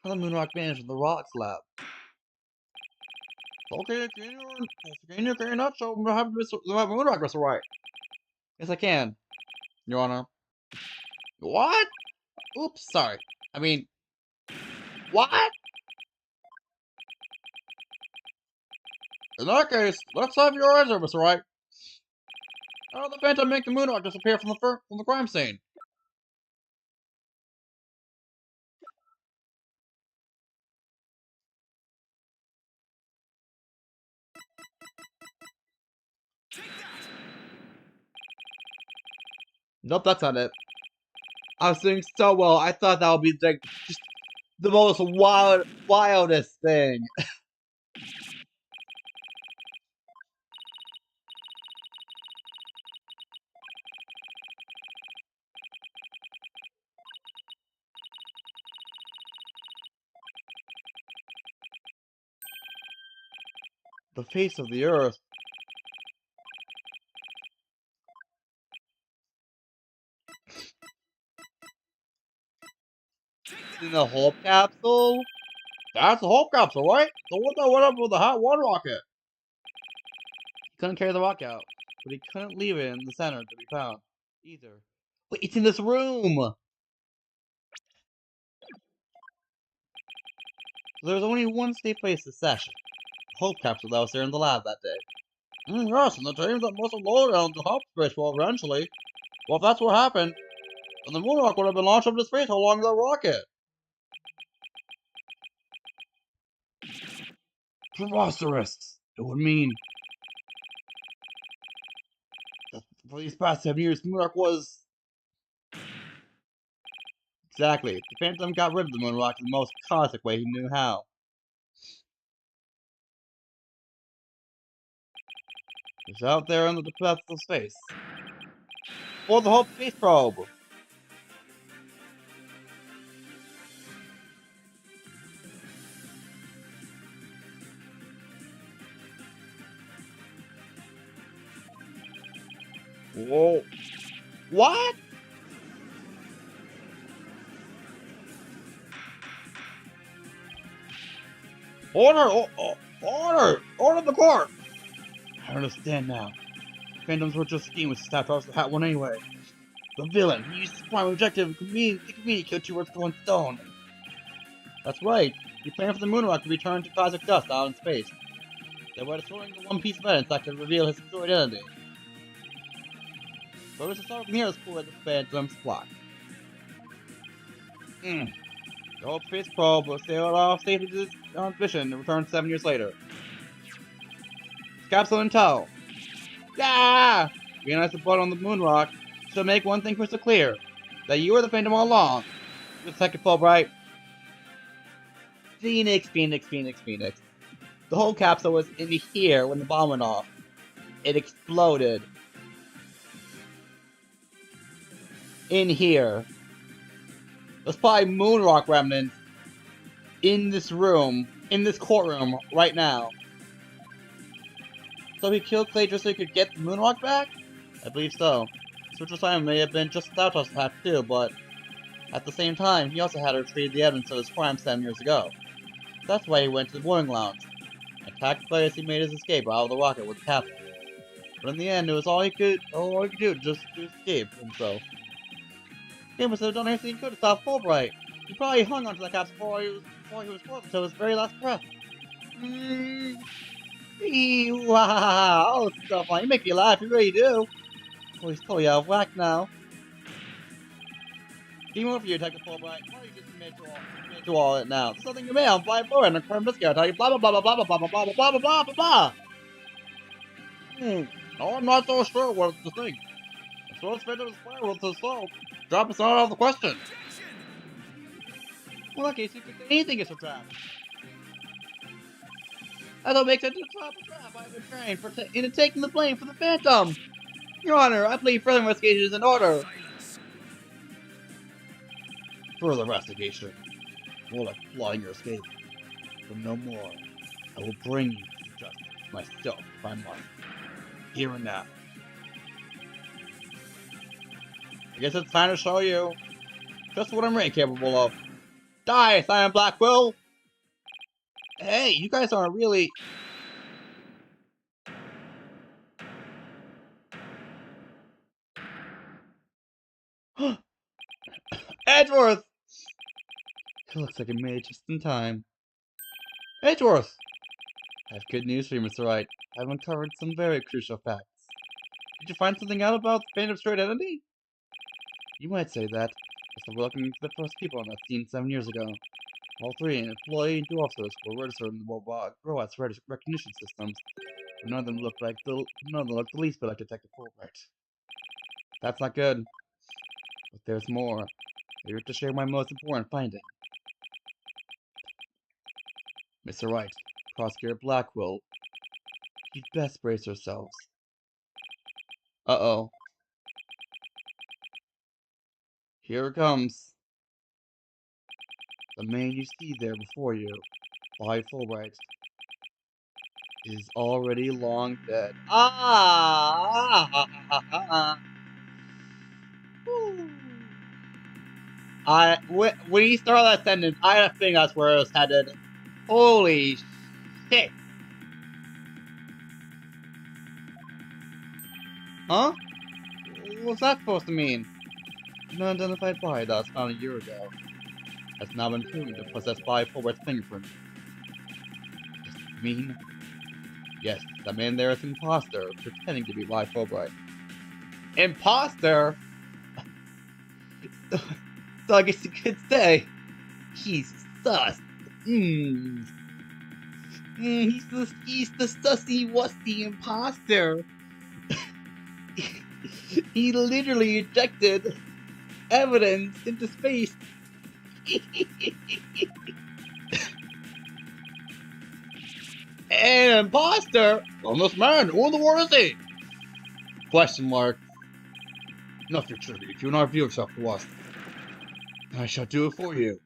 How the Moonrock vanished from the Rocks lab? Okay, can you not show me how the Moonrock was right? Yes, I can, Your Honor. What? Oops, sorry. I mean, what? In that case, let's have your answer, Mr. Wright. How did the Phantom make the Moonrock disappear from the crime scene? Nope, that's not it. I was doing so well. I thought that would be like just the most wildest thing. The face of the Earth. In the Hope Capsule? That's the Hope Capsule, right? The one that went up with the Hot One rocket. He couldn't carry the rock out, but he couldn't leave it in the center to be found either. Wait, it's in this room! So there's only one safe place to stash it. The Hope Capsule that was there in the lab that day. Yes, and the team that must have loaded on the Hope Space well eventually. Well, if that's what happened, then the Moonrock would have been launched into space along the rocket. Preposterous! It would mean that for these past 7 years, Moonrock was... Exactly. The Phantom got rid of the Moonrock in the most caustic way he knew how. It's out there in the depths of space. For the Hope Space Probe! Whoa. What? Order! Order! Order the court! I understand now. Phantom's were just scheme was to stop us the Hat One anyway. The villain, he used his prime objective to communicate towards the one stone. That's right. He planned for the Moonrock to return to cosmic dust out in space. They were destroying the one piece of evidence that could reveal his true identity. But it's start from here is for the Phantom's plot. The old space probe will sail off safely to its mission and return 7 years later. Capsule in tow. Yeah! Realize the blood on the moon rock should make one thing crystal clear. That you were the Phantom all along. Detective Fulbright. Phoenix. The whole capsule was in here when the bomb went off. It exploded. In here. There's probably moon rock remnants in this room, in this courtroom, right now. So he killed Clay just so he could get the moon rock back? I believe so. Switcher Simon may have been just about to attack too, but at the same time, he also had to retrieve the evidence of his crime 7 years ago. That's why he went to the boarding lounge. Attacked Clay as he made his escape out of the rocket with the capsule. But in the end, it was all he could do just to escape himself. He must have done everything he could to stop Fulbright. He probably hung onto the capsule before he was forced until his very last breath. Wow, stuff on. You make me laugh, you really do. Oh, he's totally out of whack now. Game over for you, Detective Fulbright. Why are you just admit to all it now? There's nothing you may on fly forward and a crime biscuit. I'll tell you blah blah blah blah blah blah blah blah blah blah blah blah blah. No, I'm not so sure what to think. As well as Phantom's spiral to solve. Drop us out of the question. Well, in that case, you could say anything is a trap. That don't make sense to stop a trap. I've been trained into taking the blame for the Phantom. Your Honor, I believe further investigation is in order. Further investigation. More like plotting your escape. But no more. I will bring you to justice myself if I must. Here and now. I guess it's time to show you just what I'm really capable of. Die, Silent Blackwell! Hey, you guys aren't really... Edgeworth! It looks like I made it just in time. Edgeworth! I have good news for you, Mr. Wright. I've uncovered some very crucial facts. Did you find something out about the Phantom's true identity? You might say that, as we're looking into the first people on that scene 7 years ago. All three, an employee and two officers, were registered in the robots' recognition systems, but none of them looked the least bit like Detective Fulbright. That's not good. But there's more. I'm here to share my most important finding. Mr. Wright, Prosecutor Blackwell, you'd best brace yourselves. Uh-oh. Here it comes. The man you see there before you, by Fulbright, is already long dead. When he started that sentence, I had a feeling that's where it was headed. Holy shit! Huh? What's that supposed to mean? An unidentified body that was found a year ago has now been proven to possess by Fulbright's fingerprint. Does it mean? Yes, that man there is an imposter, pretending to be by Fulbright. Imposter? So I guess you could say he's sus. He's the sussy wussy imposter. He literally ejected evidence into space. An imposter? From this man, who in the world is he? Question mark. No future, if you not reveal yourself to us, I shall do it for you.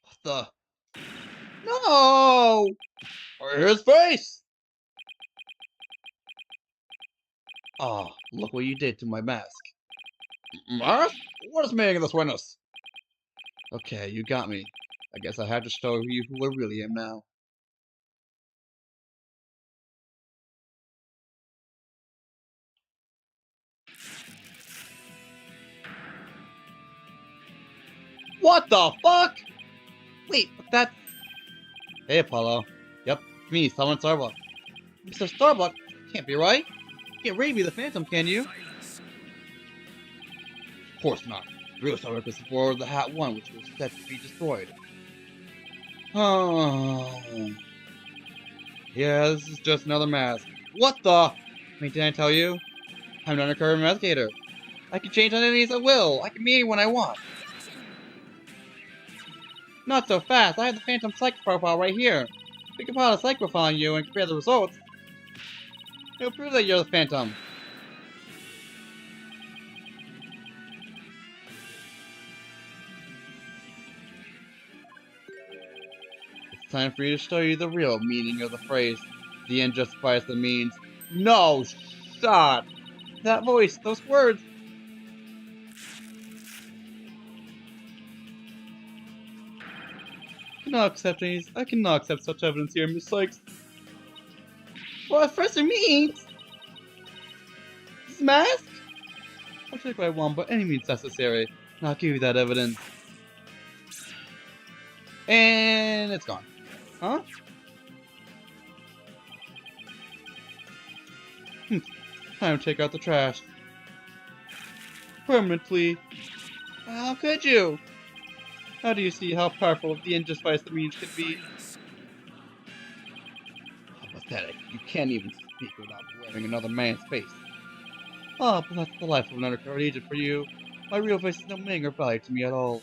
What the? No! His face! Ah, look what you did to my mask. Mask? What is making this witness? Okay, you got me. I guess I have to show you who I really am now. What the fuck? Wait, but that's... Hey, Apollo. Yep, it's me, Solomon Starbuck. Mr. Starbuck? Can't be right. You can't really be the Phantom, can you? Of course not. The real Starbuck was before the Hat 1, which was set to be destroyed. Oh. Yeah, this is just another mask. What the? I mean, didn't I tell you? I'm an undercover investigator. I can change identities at will. I can be anyone I want. Not so fast. I have the Phantom Psych profile right here. We can compile a psych profile on you and compare the results. It'll prove that you're the Phantom. It's time for you to show you the real meaning of the phrase. The end justifies the means. No shot! That voice, those words. I cannot accept such evidence here, Miss Sykes. What Professor means? This mask? I'll take what I want, by any means necessary, and I'll give you that evidence. And it's gone. Huh? Time to take out the trash. Permanently. How could you? How do you see how powerful the end justifies the means can be? How pathetic. You can't even speak without wearing another man's face. Ah, but that's the life of an undercover agent for you. My real face is no meaning or value to me at all.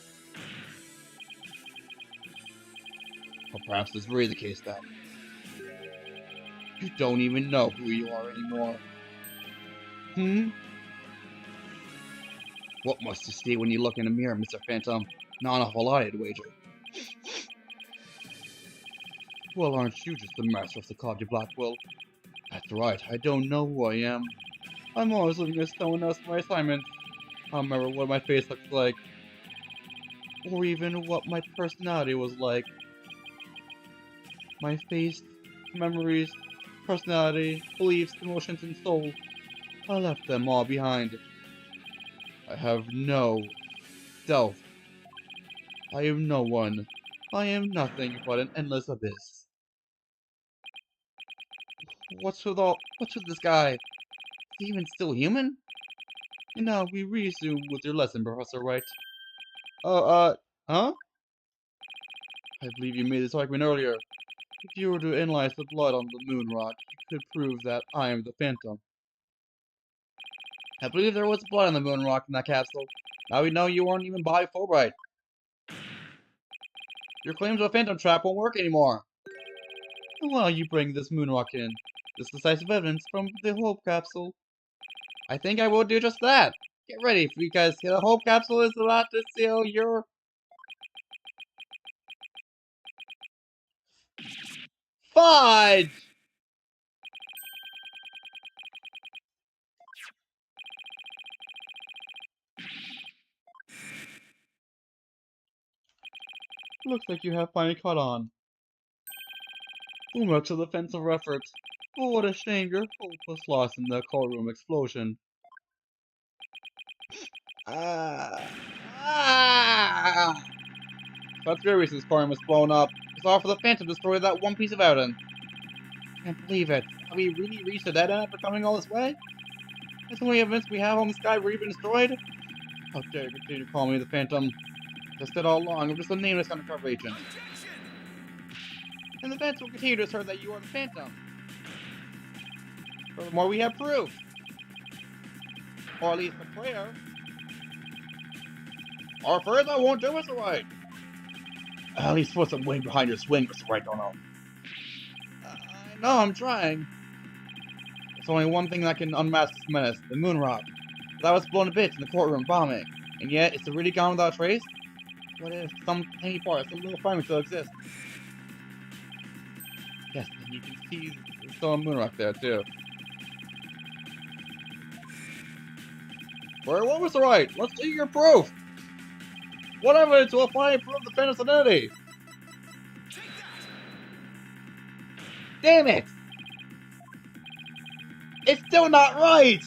Or perhaps this is really the case then. You don't even know who you are anymore. What must you see when you look in the mirror, Mr. Phantom? Not an awful lot, I'd wager. Well, aren't you just the master of the Cloudy Blackwell? That's right, I don't know who I am. I'm always living as someone else for my assignments. I don't remember what my face looks like. Or even what my personality was like. My face, memories, personality, beliefs, emotions, and soul. I left them all behind. I have no self. I am no one. I am nothing but an endless abyss. What's with this guy? Is he even still human? And now we resume with your lesson, Professor Wright. Huh? I believe you made this argument earlier. If you were to analyze the blood on the moon rock, you could prove that I am the Phantom. I believe there was blood on the moon rock in that capsule. Now we know you weren't even Bobby Fulbright. Your claims of a Phantom trap won't work anymore. Well, you bring this moon rock in. This decisive evidence from the Hope Capsule. I think I will do just that. Get ready, because the Hope Capsule is about to seal your... Fudge! Looks like you have finally caught on. Too much of the defensive effort. Oh, what a shame your hope was lost in the courtroom explosion. That's very reason this courtroom was blown up. It's all for the Phantom to destroy that one piece of evidence. I can't believe it. Have we really reached a dead end after coming all this way? That's the only evidence we have on the sky were even destroyed? How dare you continue to call me the Phantom? Just said all along, I'm just a nameless undercover agent. And the fans will continue to assert that you are the Phantom. Furthermore, we have proof. Or at least a prayer. Our prayers that won't do us right. At least put some wind behind your swing, Mr. Right, don't know. I know, I'm trying. There's only one thing that can unmask this menace, the moon rock. That was blown to bits in the courtroom bombing. And yet, it's really gone without trace? What if some tiny part, some little fragment still exists? Yes, and you can see there's still a moon rock there, too. Very well, Mr. Wright. Let's see your proof. What evidence will finally prove the Phantom's identity? Damn it! It's still not right!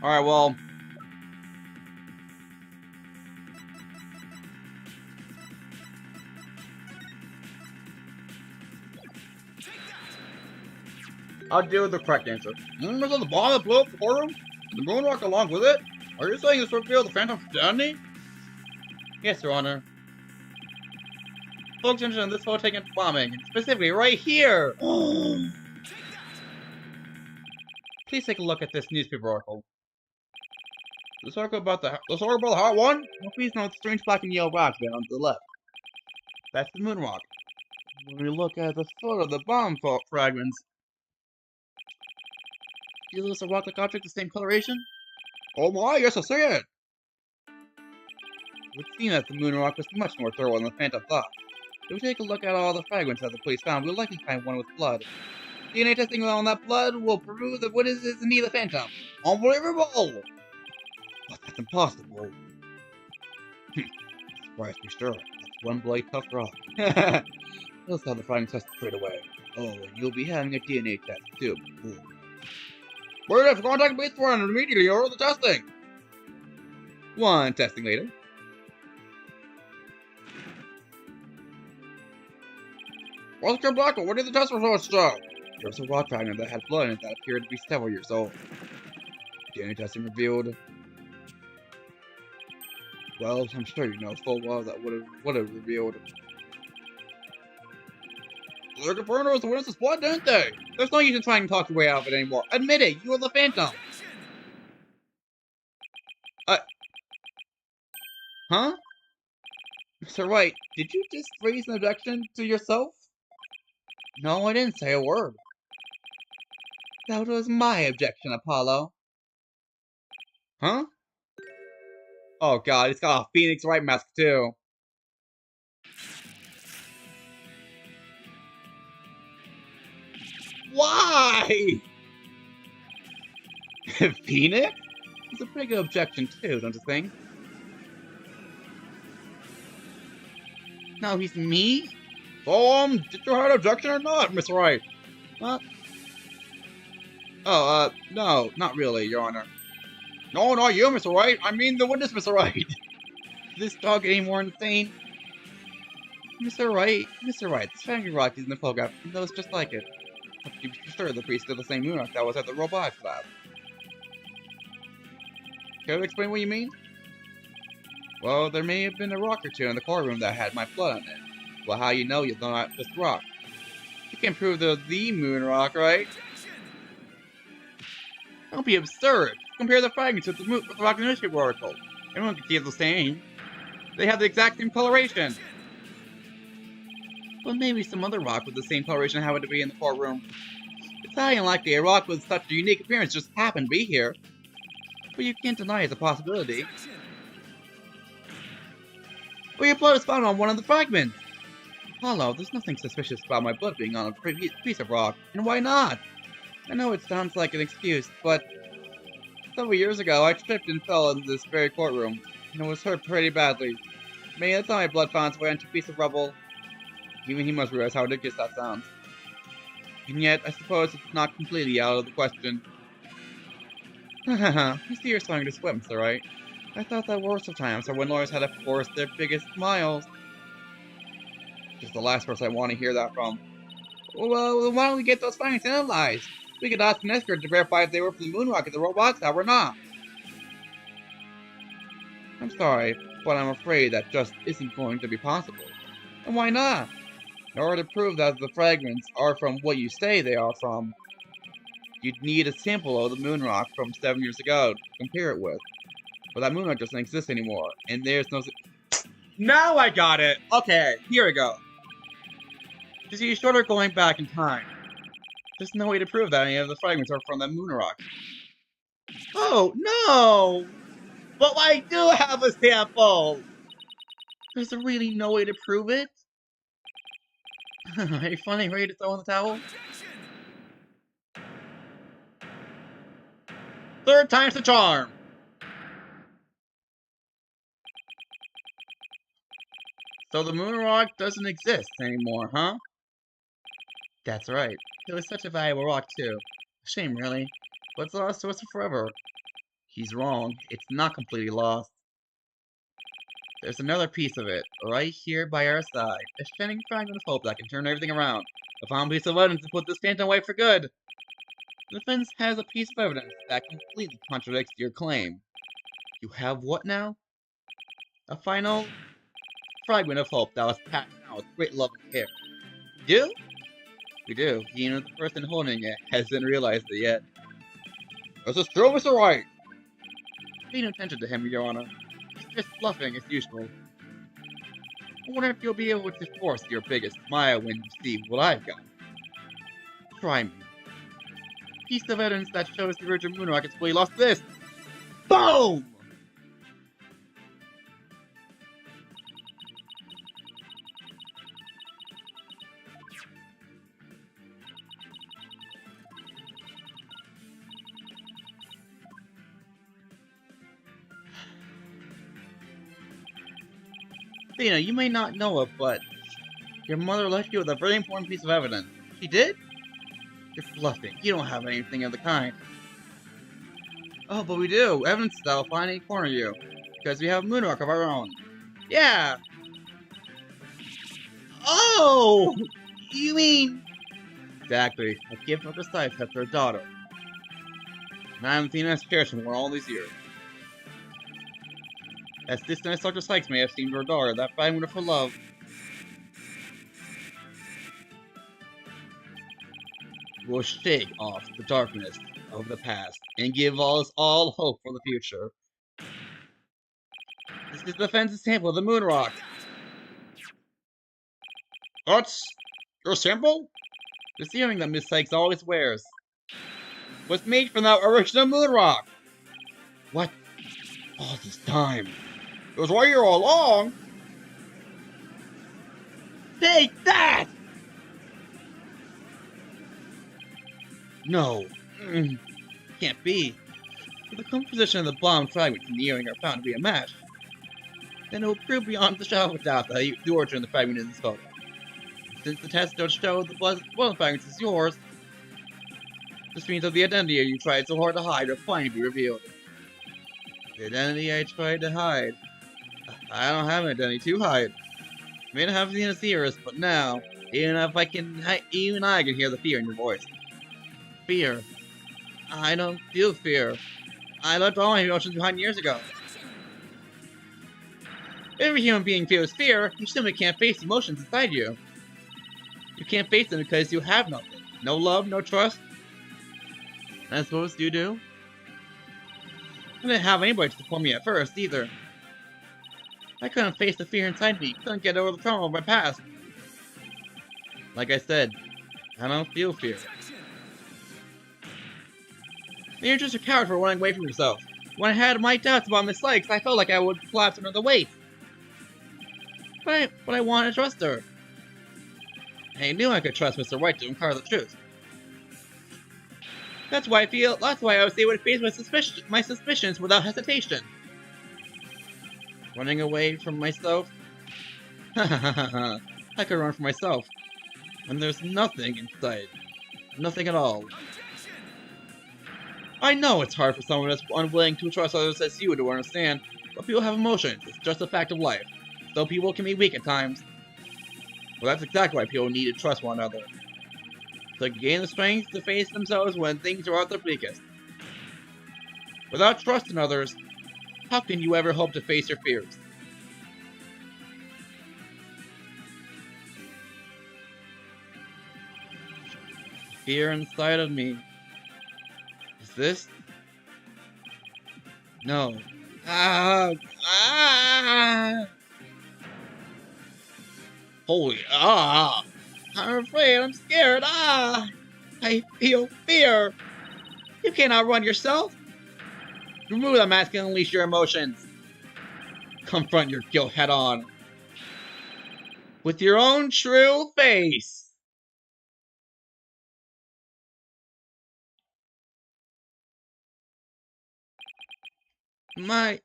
Alright, well. I'll deal with the correct answer. Is that the bomb that blew up the courtroom? The moon rock along with it? Are you saying this revealed the Phantom's identity? Yes, Your Honor. Folks interested in this photo taken bombing, specifically right here! Please take a look at this newspaper article. This article about the Hot One? Well, please note the strange black and yellow rocks there on the left. That's the moon rock. When we look at the photo of the bomb fragments, do you notice a rock-like object the same coloration? Oh my, yes I see it! It would seem that the moon rock was much more thorough than the Phantom thought. If we take a look at all the fragments that the police found, we'll likely find one with blood. DNA testing on that blood will prove that what is indeed the Phantom. Unbelievable! But that's impossible. Surprise for sure. That's one bloody tough rock. Let's have the fragment test straight away. Oh, and you'll be having a DNA test too. Ooh. We're to contact police for immediately or the testing. One testing later. Officer Blackwell, what did the test results show? There was a rock fragment that had blood in it that appeared to be several years old. DNA testing revealed. Well, I'm sure you know full well that would have revealed. They're confirmed it was the witness's blood, didn't they? There's no use in trying to talk your way out of it anymore. Admit it, you are the Phantom. Huh? Mr. Wright, did you just raise an objection to yourself? No, I didn't say a word. That was my objection, Apollo. Huh? Oh god, it's got a Phoenix Wright mask too. Why? Phoenix? It's a pretty good objection too, don't you think? No, he's me? So, did you have an objection or not, Miss Wright? What? Oh, no, not really, Your Honor. No, not you, Mr. Wright. I mean the witness, Mr. Wright. Is this dog getting more insane? Mr. Wright, this family rock is in the photograph, and that was just like it. But you be sure the priest did the same moon rock that was at the robotics lab. Can you explain what you mean? Well, there may have been a rock or two in the courtroom that had my blood on it. Well, how you know you're not just rock? You can't prove they're the moon rock, right? Don't be absurd. Compare the fragments with the rock newspaper article. Everyone can see it's the same. They have the exact same coloration. But maybe some other rock with the same coloration happened to be in the courtroom. It's highly unlikely a rock with such a unique appearance just happened to be here. But you can't deny it's a possibility. Well, your blood is found on one of the fragments. Apollo, there's nothing suspicious about my blood being on a piece of rock, and why not? I know it sounds like an excuse, but several years ago I tripped and fell in this very courtroom, and was hurt pretty badly. Maybe that's how my blood found its way onto a piece of rubble. Even he must realize how ridiculous that sounds. And yet, I suppose it's not completely out of the question. Hahaha, I see you're starting to swim, Sir Wright. I thought that worst of times are when lawyers had to force their biggest smiles. Just the last person I want to hear that from. Well, why don't we get those findings analyzed? We could ask an expert to verify if they were from the moon rock at the robots lab or not. I'm sorry, but I'm afraid that just isn't going to be possible. And why not? In order to prove that the fragments are from what you say they are from, you'd need a sample of the moon rock from 7 years ago to compare it with. But that moon rock doesn't exist anymore, and there's no... Now I got it! Okay, here we go. You see, short of going back in time, there's no way to prove that any of the fragments are from that moon rock. Oh, no! But I do have a sample! There's really no way to prove it? Are you finally ready to throw in the towel? Third time's the charm! So the moon rock doesn't exist anymore, huh? That's right. It was such a valuable rock, too. Shame, really. But it's lost to us forever. He's wrong. It's not completely lost. There's another piece of it, right here by our side. A shining fragment of hope that can turn everything around. A found piece of evidence to put this phantom away for good. The defense has a piece of evidence that completely contradicts your claim. You have what now? A final fragment of hope that was passed down with great love and care. You do? We do. Even if the person holding it hasn't realized it yet. This is true, Mr. White! Pay no attention to him, Your Honor. He's just bluffing as usual. I wonder if you'll be able to force your biggest smile when you see what I've got. Try me. Piece of evidence that shows the original moon rockets fully lost this. Boom! Athena, you may not know it, but your mother left you with a very important piece of evidence. She did? You're bluffing. You don't have anything of the kind. Oh, but we do. Evidence that'll finally corner you. Because we have a moon rock of our own. Yeah! Oh! You mean... Exactly. A gift of the size after her daughter. And I'm Athena's cherished for all these years. As distant as Dr. Sykes may have seemed to her daughter, that fragment of her love will shake off the darkness of the past and give us all hope for the future. This is the defense's sample of the moon rock. That's your sample? This earring that Miss Sykes always wears was made from that original moon rock. What? All this time. It was right here all along. Take that! No. Can't be. If the composition of the bomb fragments in the earring are found to be a match, then it will prove beyond the shadow of a doubt that the origin of the fragment in this photo. Since the test don't show the blood fragments is yours, this means that the identity you tried so hard to hide will finally be revealed. The identity I tried to hide. I don't have an identity to hide. I may not have seen a theorist, but now, even I can hear the fear in your voice. Fear. I don't feel fear. I left all my emotions behind years ago. Every human being feels fear. You simply can't face emotions inside you. You can't face them because you have nothing. No love, no trust. And I suppose you do? I didn't have anybody to support me at first, either. I couldn't face the fear inside me. Couldn't get over the trauma of my past. Like I said, I don't feel fear. You're just a coward for running away from yourself. When I had my doubts about Miss Sykes, I felt like I would collapse under the weight. But I wanted to trust her. I knew I could trust Mr. White to uncover the truth. That's why I was able to face my suspicions without hesitation. Running away from myself? I could run from myself. When there's nothing in sight. Nothing at all. I know it's hard for someone that's unwilling to trust others as you to understand, but people have emotions. It's just a fact of life. So people can be weak at times. Well, that's exactly why people need to trust one another. To gain the strength to face themselves when things are at their weakest. Without trust in others, how can you ever hope to face your fears? Fear inside of me. Is this? No. Holy, I'm afraid, I'm scared, I feel fear. You cannot run yourself. Remove the mask and unleash your emotions. Confront your guilt head on. With your own true face. My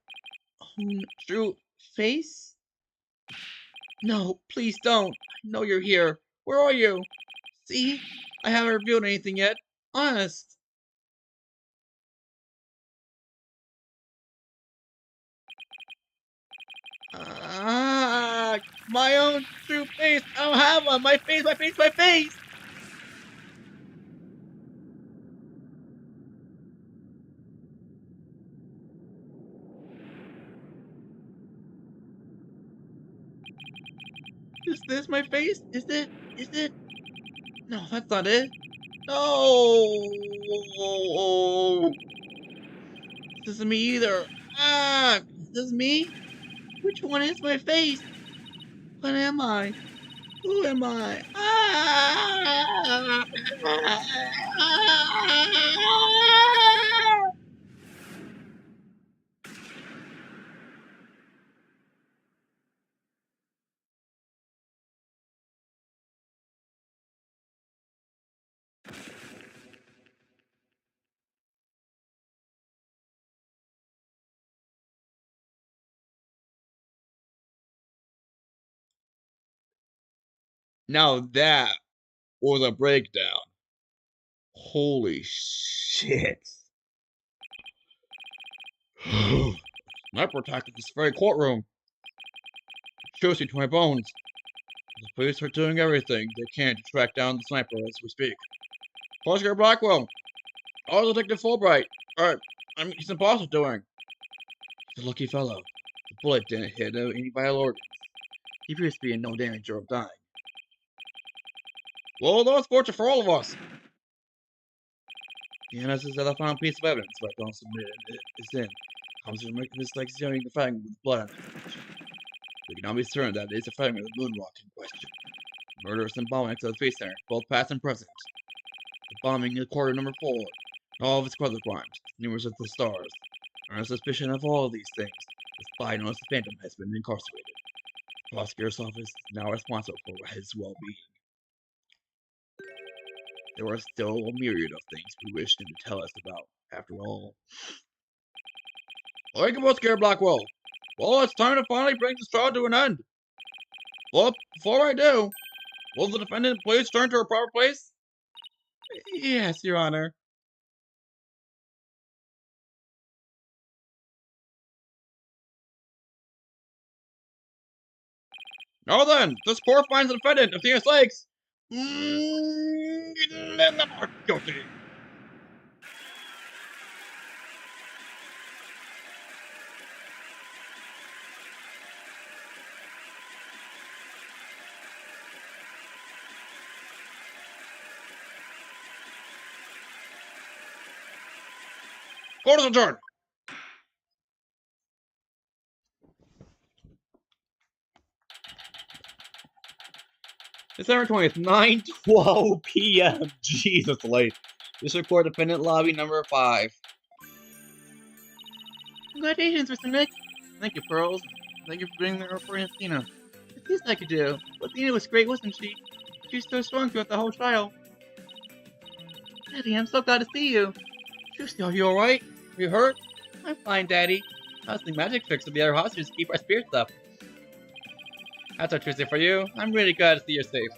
own true face? No, please don't. I know you're here. Where are you? See? I haven't revealed anything yet. Honest. Ah, my own true face. I don't have one. My face, my face, my face. Is this my face? Is it? Is it? No, that's not it. No. This isn't me either. Ah, is this me? Which one is my face? What am I? Who am I? Ah! Now that was a breakdown. Holy shit. Sniper attacked at this very courtroom. Shows you to my bones. The police are doing everything they can to track down the sniper as we speak. Oscar Blackwell. Also Detective Fulbright. He's impossible doing. He's a lucky fellow. The bullet didn't hit any vital organs. He appears to be in no danger of dying. Well, that's fortunate for all of us. The NS has found a piece of evidence right don't submit it's in. Comes from making this like searing the fragment with blood on it. We can now be certain that it is a fragment of the moonwalk in question. Murderers and bombing to the Space Center, both past and present. The bombing in quarter number 4, and all of its other crimes, numerous of the stars. Under suspicion of all of these things, the spy known as the Phantom has been incarcerated. The prosecutor's office is now responsible for his well-being. There are still a myriad of things we wish him to tell us about, after all. Thank you, Scared Blackwell. Well, it's time to finally bring this trial to an end. Well, before I do, will the defendant please turn to her proper place? Yes, Your Honor. Now then, this court finds the defendant, Athena's Lakes, guilty. Court is adjourned. December 20th, 9:12 p.m. Jesus, late. District Court Defendant Lobby number 5. Congratulations, Mr. Nick. Thank you, Pearls. Thank you for bringing her for Athena. The least I could do. But Athena was great, wasn't she? She was so strong throughout the whole trial. Daddy, I'm so glad to see you. Lucy, are you alright? Are you hurt? I'm fine, Daddy. I was doing magic tricks with the other hostages to keep our spirits up. That's our Tuesday for you. I'm really glad to see you're safe.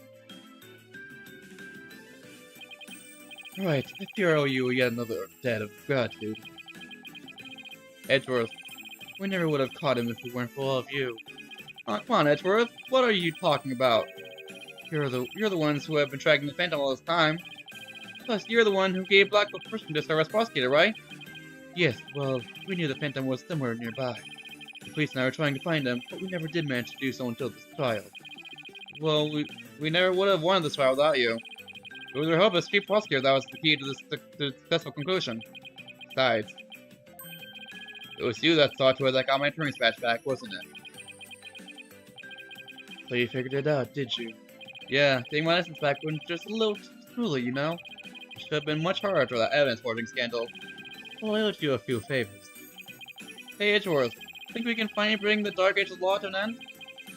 Alright, I fear I owe you yet another debt of gratitude. Edgeworth, we never would have caught him if it weren't for all of you. Come on, Edgeworth, what are you talking about? You're the ones who have been tracking the Phantom all this time. Plus, you're the one who gave Blackwell permission to serve as prosecutor, right? Yes, well, we knew the Phantom was somewhere nearby. The police and I were trying to find him, but we never did manage to do so until this trial. Well, we never would have won this trial without you. It was our hope as chief prosecutor that was the key to the successful conclusion. Besides, it was you that saw to it that got my attorney's badge back, wasn't it? So you figured it out, did you? Yeah, getting my license back went just a little truly, you know? It should have been much harder for that evidence forging scandal. Well, I owed you a few favors. Hey, Edgeworth, think we can finally bring the Dark Age of law to an end?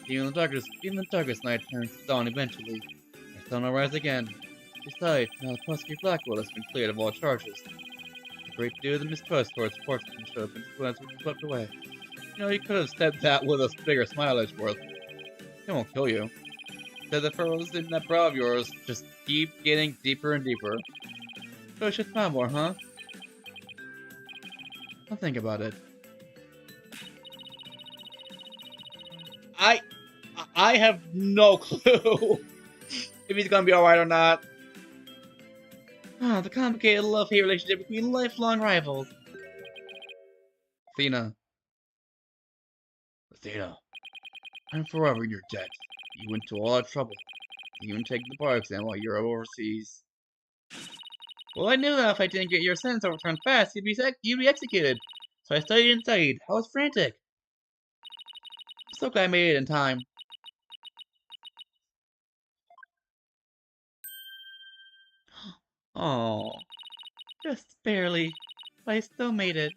Even the darkest night turns to dawn eventually. The sun will rise again. Besides, now the prosecutor Blackwell has been cleared of all charges. A great deal of the mistrust towards sportsmen should have been swept away. You know, you could have said that with a bigger smile, Edgeworth. It won't kill you. Said the furrows in that brow of yours just keep getting deeper and deeper. So I should smile more, huh? I'll think about it. I have no clue if he's gonna be alright or not. Ah, the complicated love-hate relationship between lifelong rivals. Athena. Athena, I'm forever in your debt. You went to all that trouble, even taking the bar exam while you're overseas. Well, I knew that if I didn't get your sentence overturned fast, you'd be executed. So I studied and studied. I was frantic. I'm so glad I made it in time. Oh, just barely, but I still made it.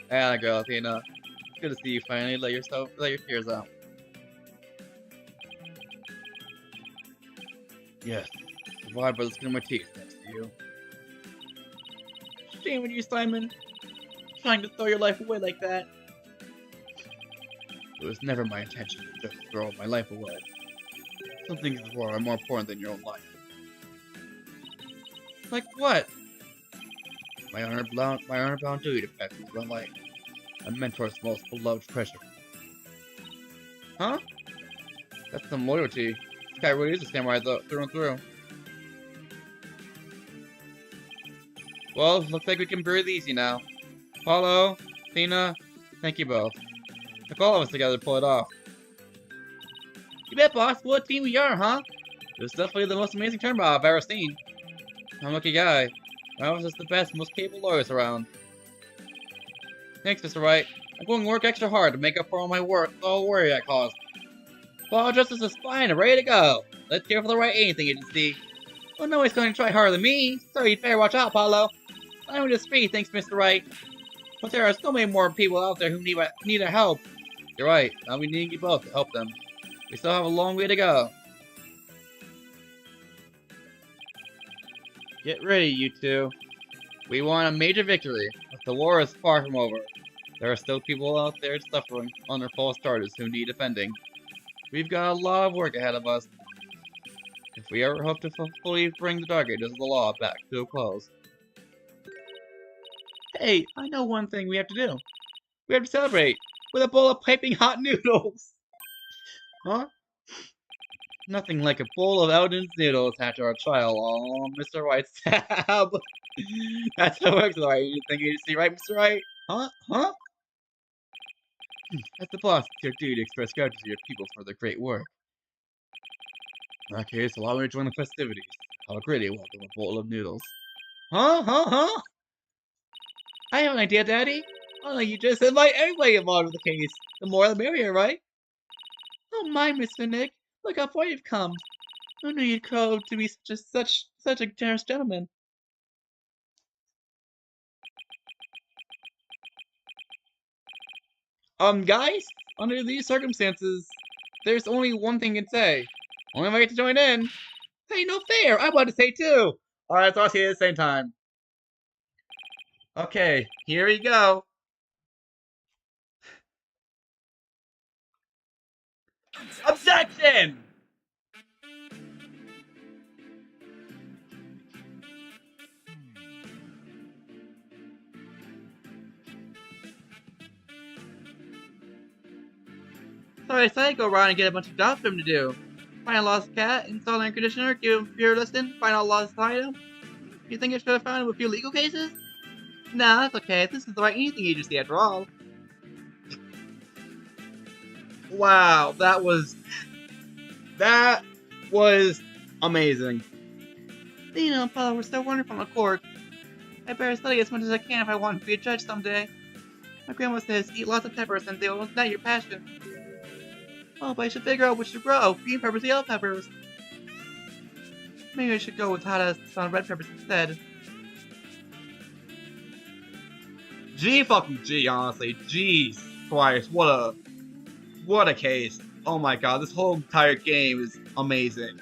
Ah, girl, Athena. Good to see you finally let your fears out. Yes, survived by the skin of my teeth, thanks to you. Shame on you, Simon. Trying to throw your life away like that. It was never my intention to just throw my life away. Some things in the world are more important than your own life. Like what? My honor-bound duty to protect my life. A mentor's most beloved treasure. Huh? That's some loyalty. This guy really is a samurai through and through. Well, looks like we can breathe easy now. Paulo, Athena, thank you both. Took all of us together to pull it off. You bet, boss. What a team we are, huh? It was definitely the most amazing turnabout I've ever seen. I'm a lucky guy. I was just the best, most capable lawyers around. Thanks, Mr. Wright. I'm going to work extra hard to make up for all the worry I caused. Paul Justice is fine and ready to go. Let's care for the right anything agency. Oh, no one's going to try harder than me, so you'd better watch out, Paulo. I'm just free, thanks, Mr. Wright. But there are so many more people out there who need our help. You're right. I'll be needing you both to help them. We still have a long way to go. Get ready, you two. We won a major victory, but the war is far from over. There are still people out there suffering under false charges who need defending. We've got a lot of work ahead of us if we ever hope to fully bring the dark ages of the law back to a close. Hey, I know one thing we have to do. We have to celebrate with a bowl of piping hot noodles. Huh? Nothing like a bowl of Eldon's noodles after a trial on Mr. White's tab. That's how it works, right? You think you see, right, Mr. White? Huh? Huh? As the boss, it's your duty to express gratitude to your people for their great work. In that case, allow me to join the festivities. How great a welcome a bowl of noodles. Huh? Huh? Huh? I have an idea, Daddy. Why don't you just invite everybody involved with the case? The more the merrier, right? Oh my, Mr. Nick. Look how far you've come. Who knew you'd grow to be such a generous gentleman? Guys, under these circumstances, there's only one thing I can say. Only if I get to join in. Hey, no fair! I want to say too! Alright, so I'll see you at the same time. Okay, here we go. Objection! So I decided to go around and get a bunch of jobs for him to do. Find a lost cat, install an air conditioner, give him beer listing, find out a lost item. You think I should have found him with a few legal cases? Nah, that's okay. This is the right anything agency after all. Wow, that was amazing. Lena and Paula were so wonderful in court. I better study as much as I can if I want to be a judge someday. My grandma says eat lots of peppers and they will ignite your passion. Oh, but I should figure out which to grow, green peppers or yellow peppers. Maybe I should go with how to sound red peppers instead. G fucking G, honestly. Jeez Christ, what a case. Oh my god, this whole entire game is amazing.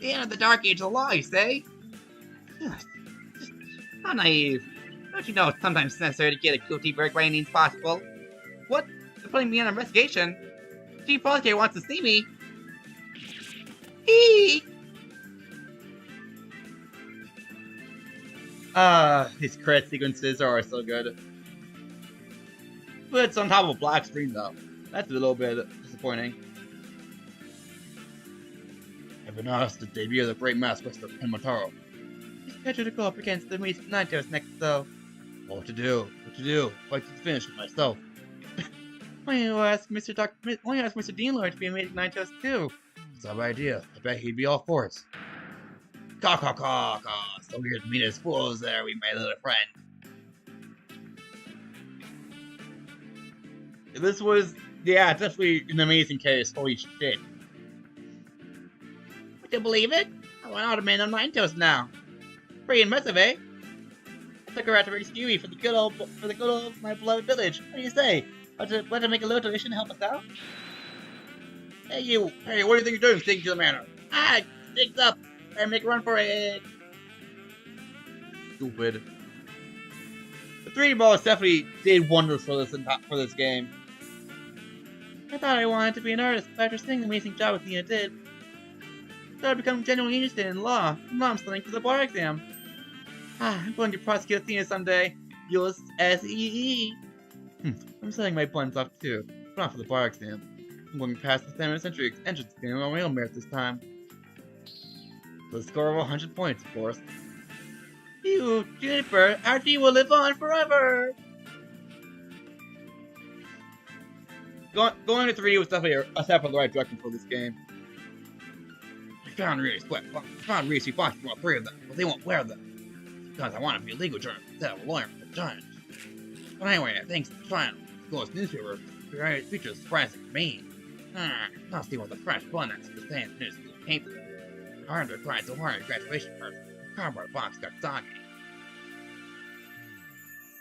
The end of the Dark Age of the law, you say? Just how naive. Don't you know it's sometimes necessary to get a guilty verdict by any means possible? What? They're putting me on investigation? Chief Prosecutor wants to see me. Hee! These credit sequences are so good. but it's on top of a black screen though. That's a little bit disappointing. I've been asked to debut the great mask wrestler Kenmataro. He's scheduled to go up against the Nitos next, though. What to do? What to do? Like to finish it myself. Why don't you ask Mr. Deanlord to be Amazing Nitos too? It's our idea. I bet he'd be all for it. Caw. So weird to meet as fools there, we my little friend. This was, yeah, definitely an amazing case. Holy shit. Would you believe it? I went out of man on Nitos now. Pretty impressive, eh? I took her out to rescue me for the good of my beloved village. What do you say? Want to make a little donation to help us out? Hey you! Hey, what do you think you're doing sticking to the manor? Ah! Sticks up! Better make a run for it! Stupid. The 3D balls definitely did wonders for this game. I thought I wanted to be an artist, but after seeing the amazing job Athena did, I started becoming genuinely interested in law. I'm studying for the bar exam. I'm going to prosecute Athena someday. U.S.S.E.E. I'm setting my buns off too, but not for the bar exam. I'm going to pass the 7th century entrance exam on my own merit this time. With a score of 100 points, of course. You, Juniper, our team will live on forever! Going to 3D was definitely a step in the right direction for this game. I found Reese Fox for all 3 of them, but they won't wear them. Because I want to be a legal journalist instead of a lawyer for the Giants. But anyway, thanks to China, School's newspaper features surprising to me. Now see what the fresh bonus for saying the news paint. Harder tried so hard at graduation first. The cardboard box got soggy.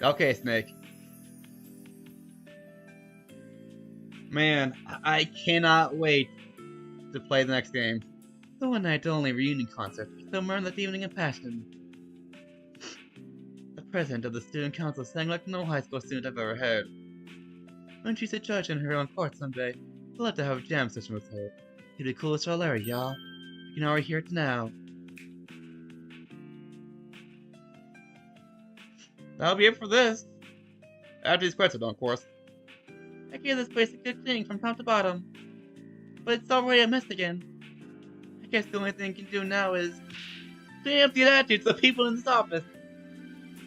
Okay, Snake. Man, I cannot wait to play the next game. The one night only reunion concert. Somewhere in that evening in Passion. The president of the student council sang like no high school student I've ever heard. When she's a judge in her own court someday, I'd love to have a jam session with her. It'd be cool as Larry, y'all. You can already hear it now. That'll be it for this. After these credits are done, of course. I gave this place a good cleaning from top to bottom. But it's already a mess again. I guess the only thing I can do now is clean up the attitudes of the people in this office.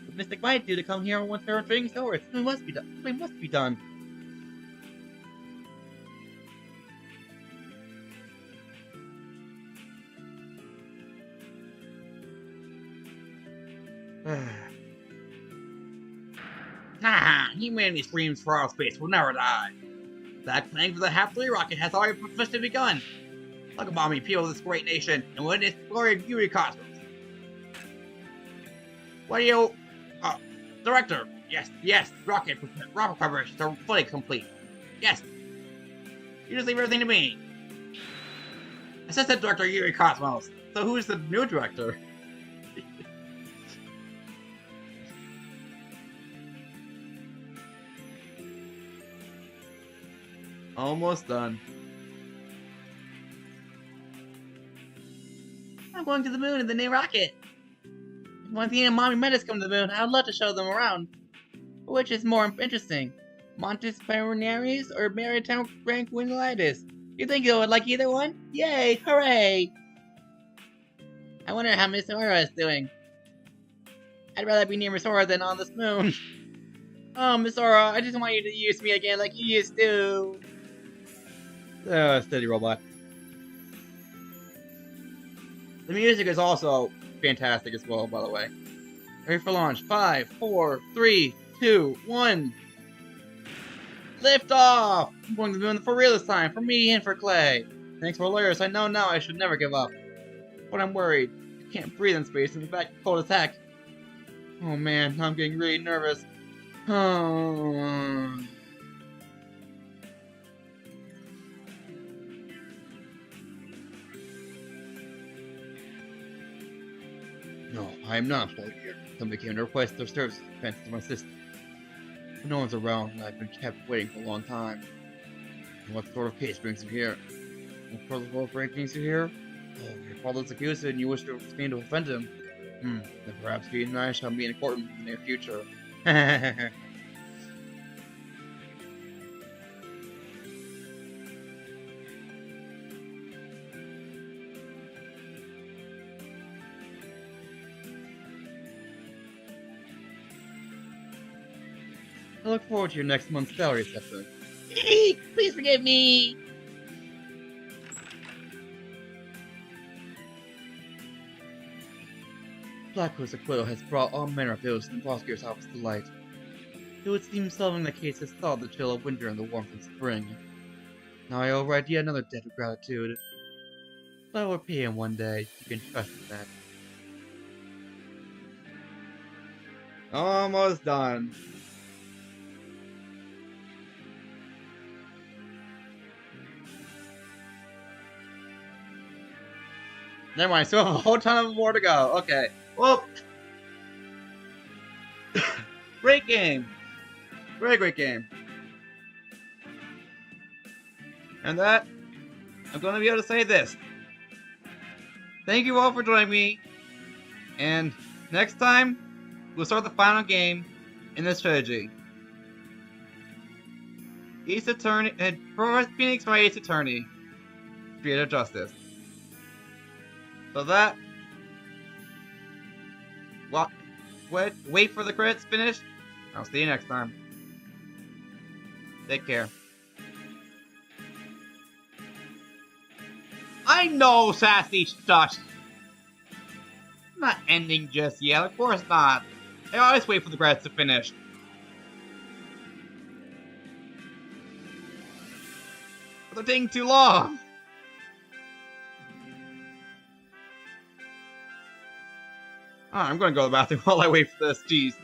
With Mystic might do to come here once their training's over, something must be done. Something must be done. Humanity's dreams for our space will never die. That planning for the Half-3 rocket has already officially begun. Look about me, people of this great nation, and witness the glory of beauty cosmos. What do you... Director! Yes, rocket preparations are fully complete. Yes! You just leave everything to me. Assistant Director Yuri Cosmos. So who is the new director? Almost done. I'm going to the moon in the new rocket. When the and Mommy Metis come to the moon, I would love to show them around. Which is more interesting, Montes Pioneeres or Maritime Tranquilitis? You think you would like either one? Yay! Hooray! I wonder how Miss Aura is doing. I'd rather be near Miss Aura than on this moon. Oh, Miss Aura, I just want you to use me again like you used to. Steady robot. The music is also fantastic as well, by the way. Ready for launch. 5, 4, 3, 2, 1. Lift off! I'm going to the moon for real this time, for me and for Clay. Thanks for lawyers, I know now I should never give up. But I'm worried. I can't breathe in space, and in fact, cold as heck. Oh man, I'm getting really nervous. Oh. No, I am not employed here. Somebody came to request their services defense to my sister. But no one's around, and I've been kept waiting for a long time. And what sort of case brings you here? What sort of break brings you here? Oh, your father's accused and you wish to me to defend him. Then perhaps you and I shall be in court in the near future. I look forward to your next month's salary acceptance.
Please forgive me.
Blackwood's acquittal has brought all manner of ills in the prosecutor's office to light. It would seem solving the case has thawed the chill of winter and the warmth of spring. Now I owe Red yet another debt of gratitude. But I will pay him one day, you can trust in that. Almost done. Never mind, still have a whole ton of more to go. Okay, well, great game. Very great game. And that, I'm going to be able to say this. Thank you all for joining me. And next time, we'll start the final game in this trilogy. Ace Attorney, and Phoenix by Ace Attorney. Creative Justice. So that... Well, wait for the credits to finish. I'll see you next time. Take care. I know, Sassy Stush! Not ending just yet, of course not. I always wait for the credits to finish. But they're taking too long! Alright, I'm gonna go to the bathroom while I wait for this, jeez.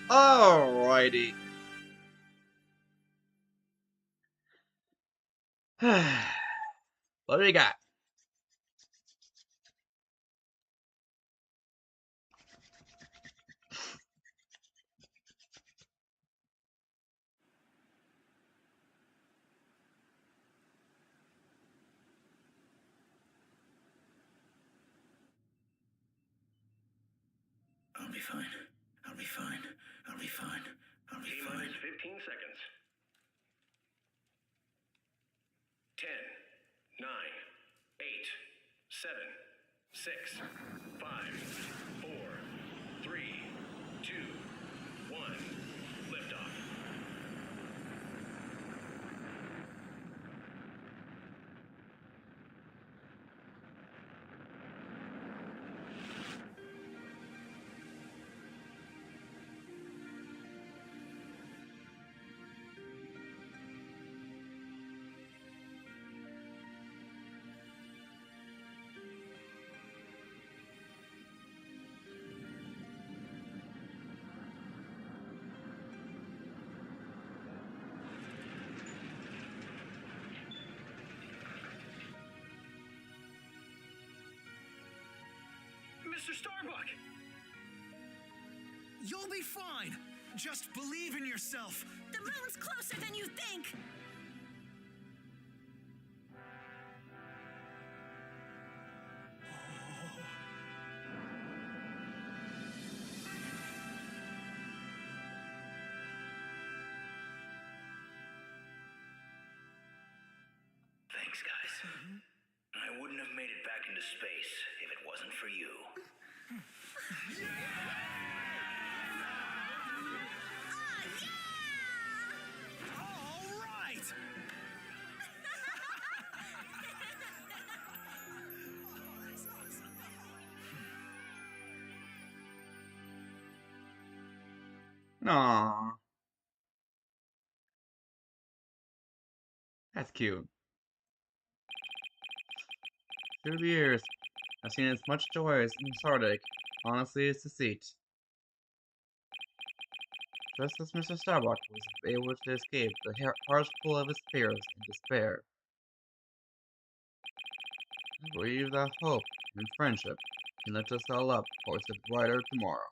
Alrighty. What do we got?
I'll be fine. I'll be fine. I'll be fine. I'll be fine.
15 seconds. 10, 9, 8, 7, 6, 5, 4, 3, 2, 1. Liftoff. Mr. Starbuck!
You'll be fine. Just believe in yourself.
The moon's closer than you think.
Thanks, guys. I wouldn't have made it back into space if it wasn't for you.
All right!
Aww. That's cute. Through the years, I've seen as much joy as heartache. Honestly, it's deceit. Just as Mr. Starbuck was able to escape the hearts full of his fears and despair. I believe that hope and friendship can lift us all up towards a brighter tomorrow.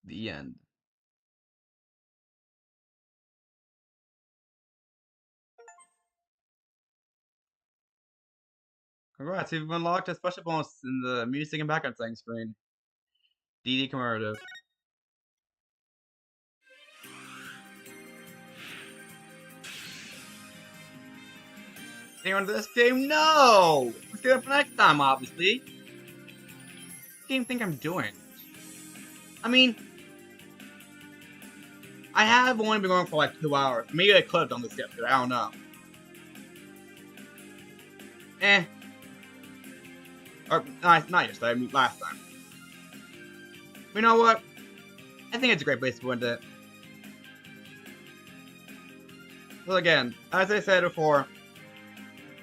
The end. Congrats, you've unlocked a special bonus in the music and background setting screen. DD Commemorative. Anyone to this game? No! Let's do it for next time, obviously. What do you think I'm doing? I mean, I have only been going for like 2 hours. Maybe I could have done this yesterday, I don't know. Or, not yesterday, I mean last time. But you know what? I think it's a great place to end it. So again, as I said before,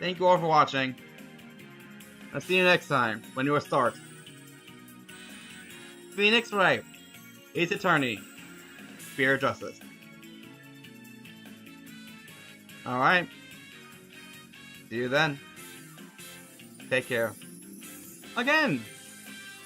thank you all for watching. I'll see you next time, when you start. Phoenix Wright, Ace Attorney, Fear of Justice. Alright. See you then. Take care. Again!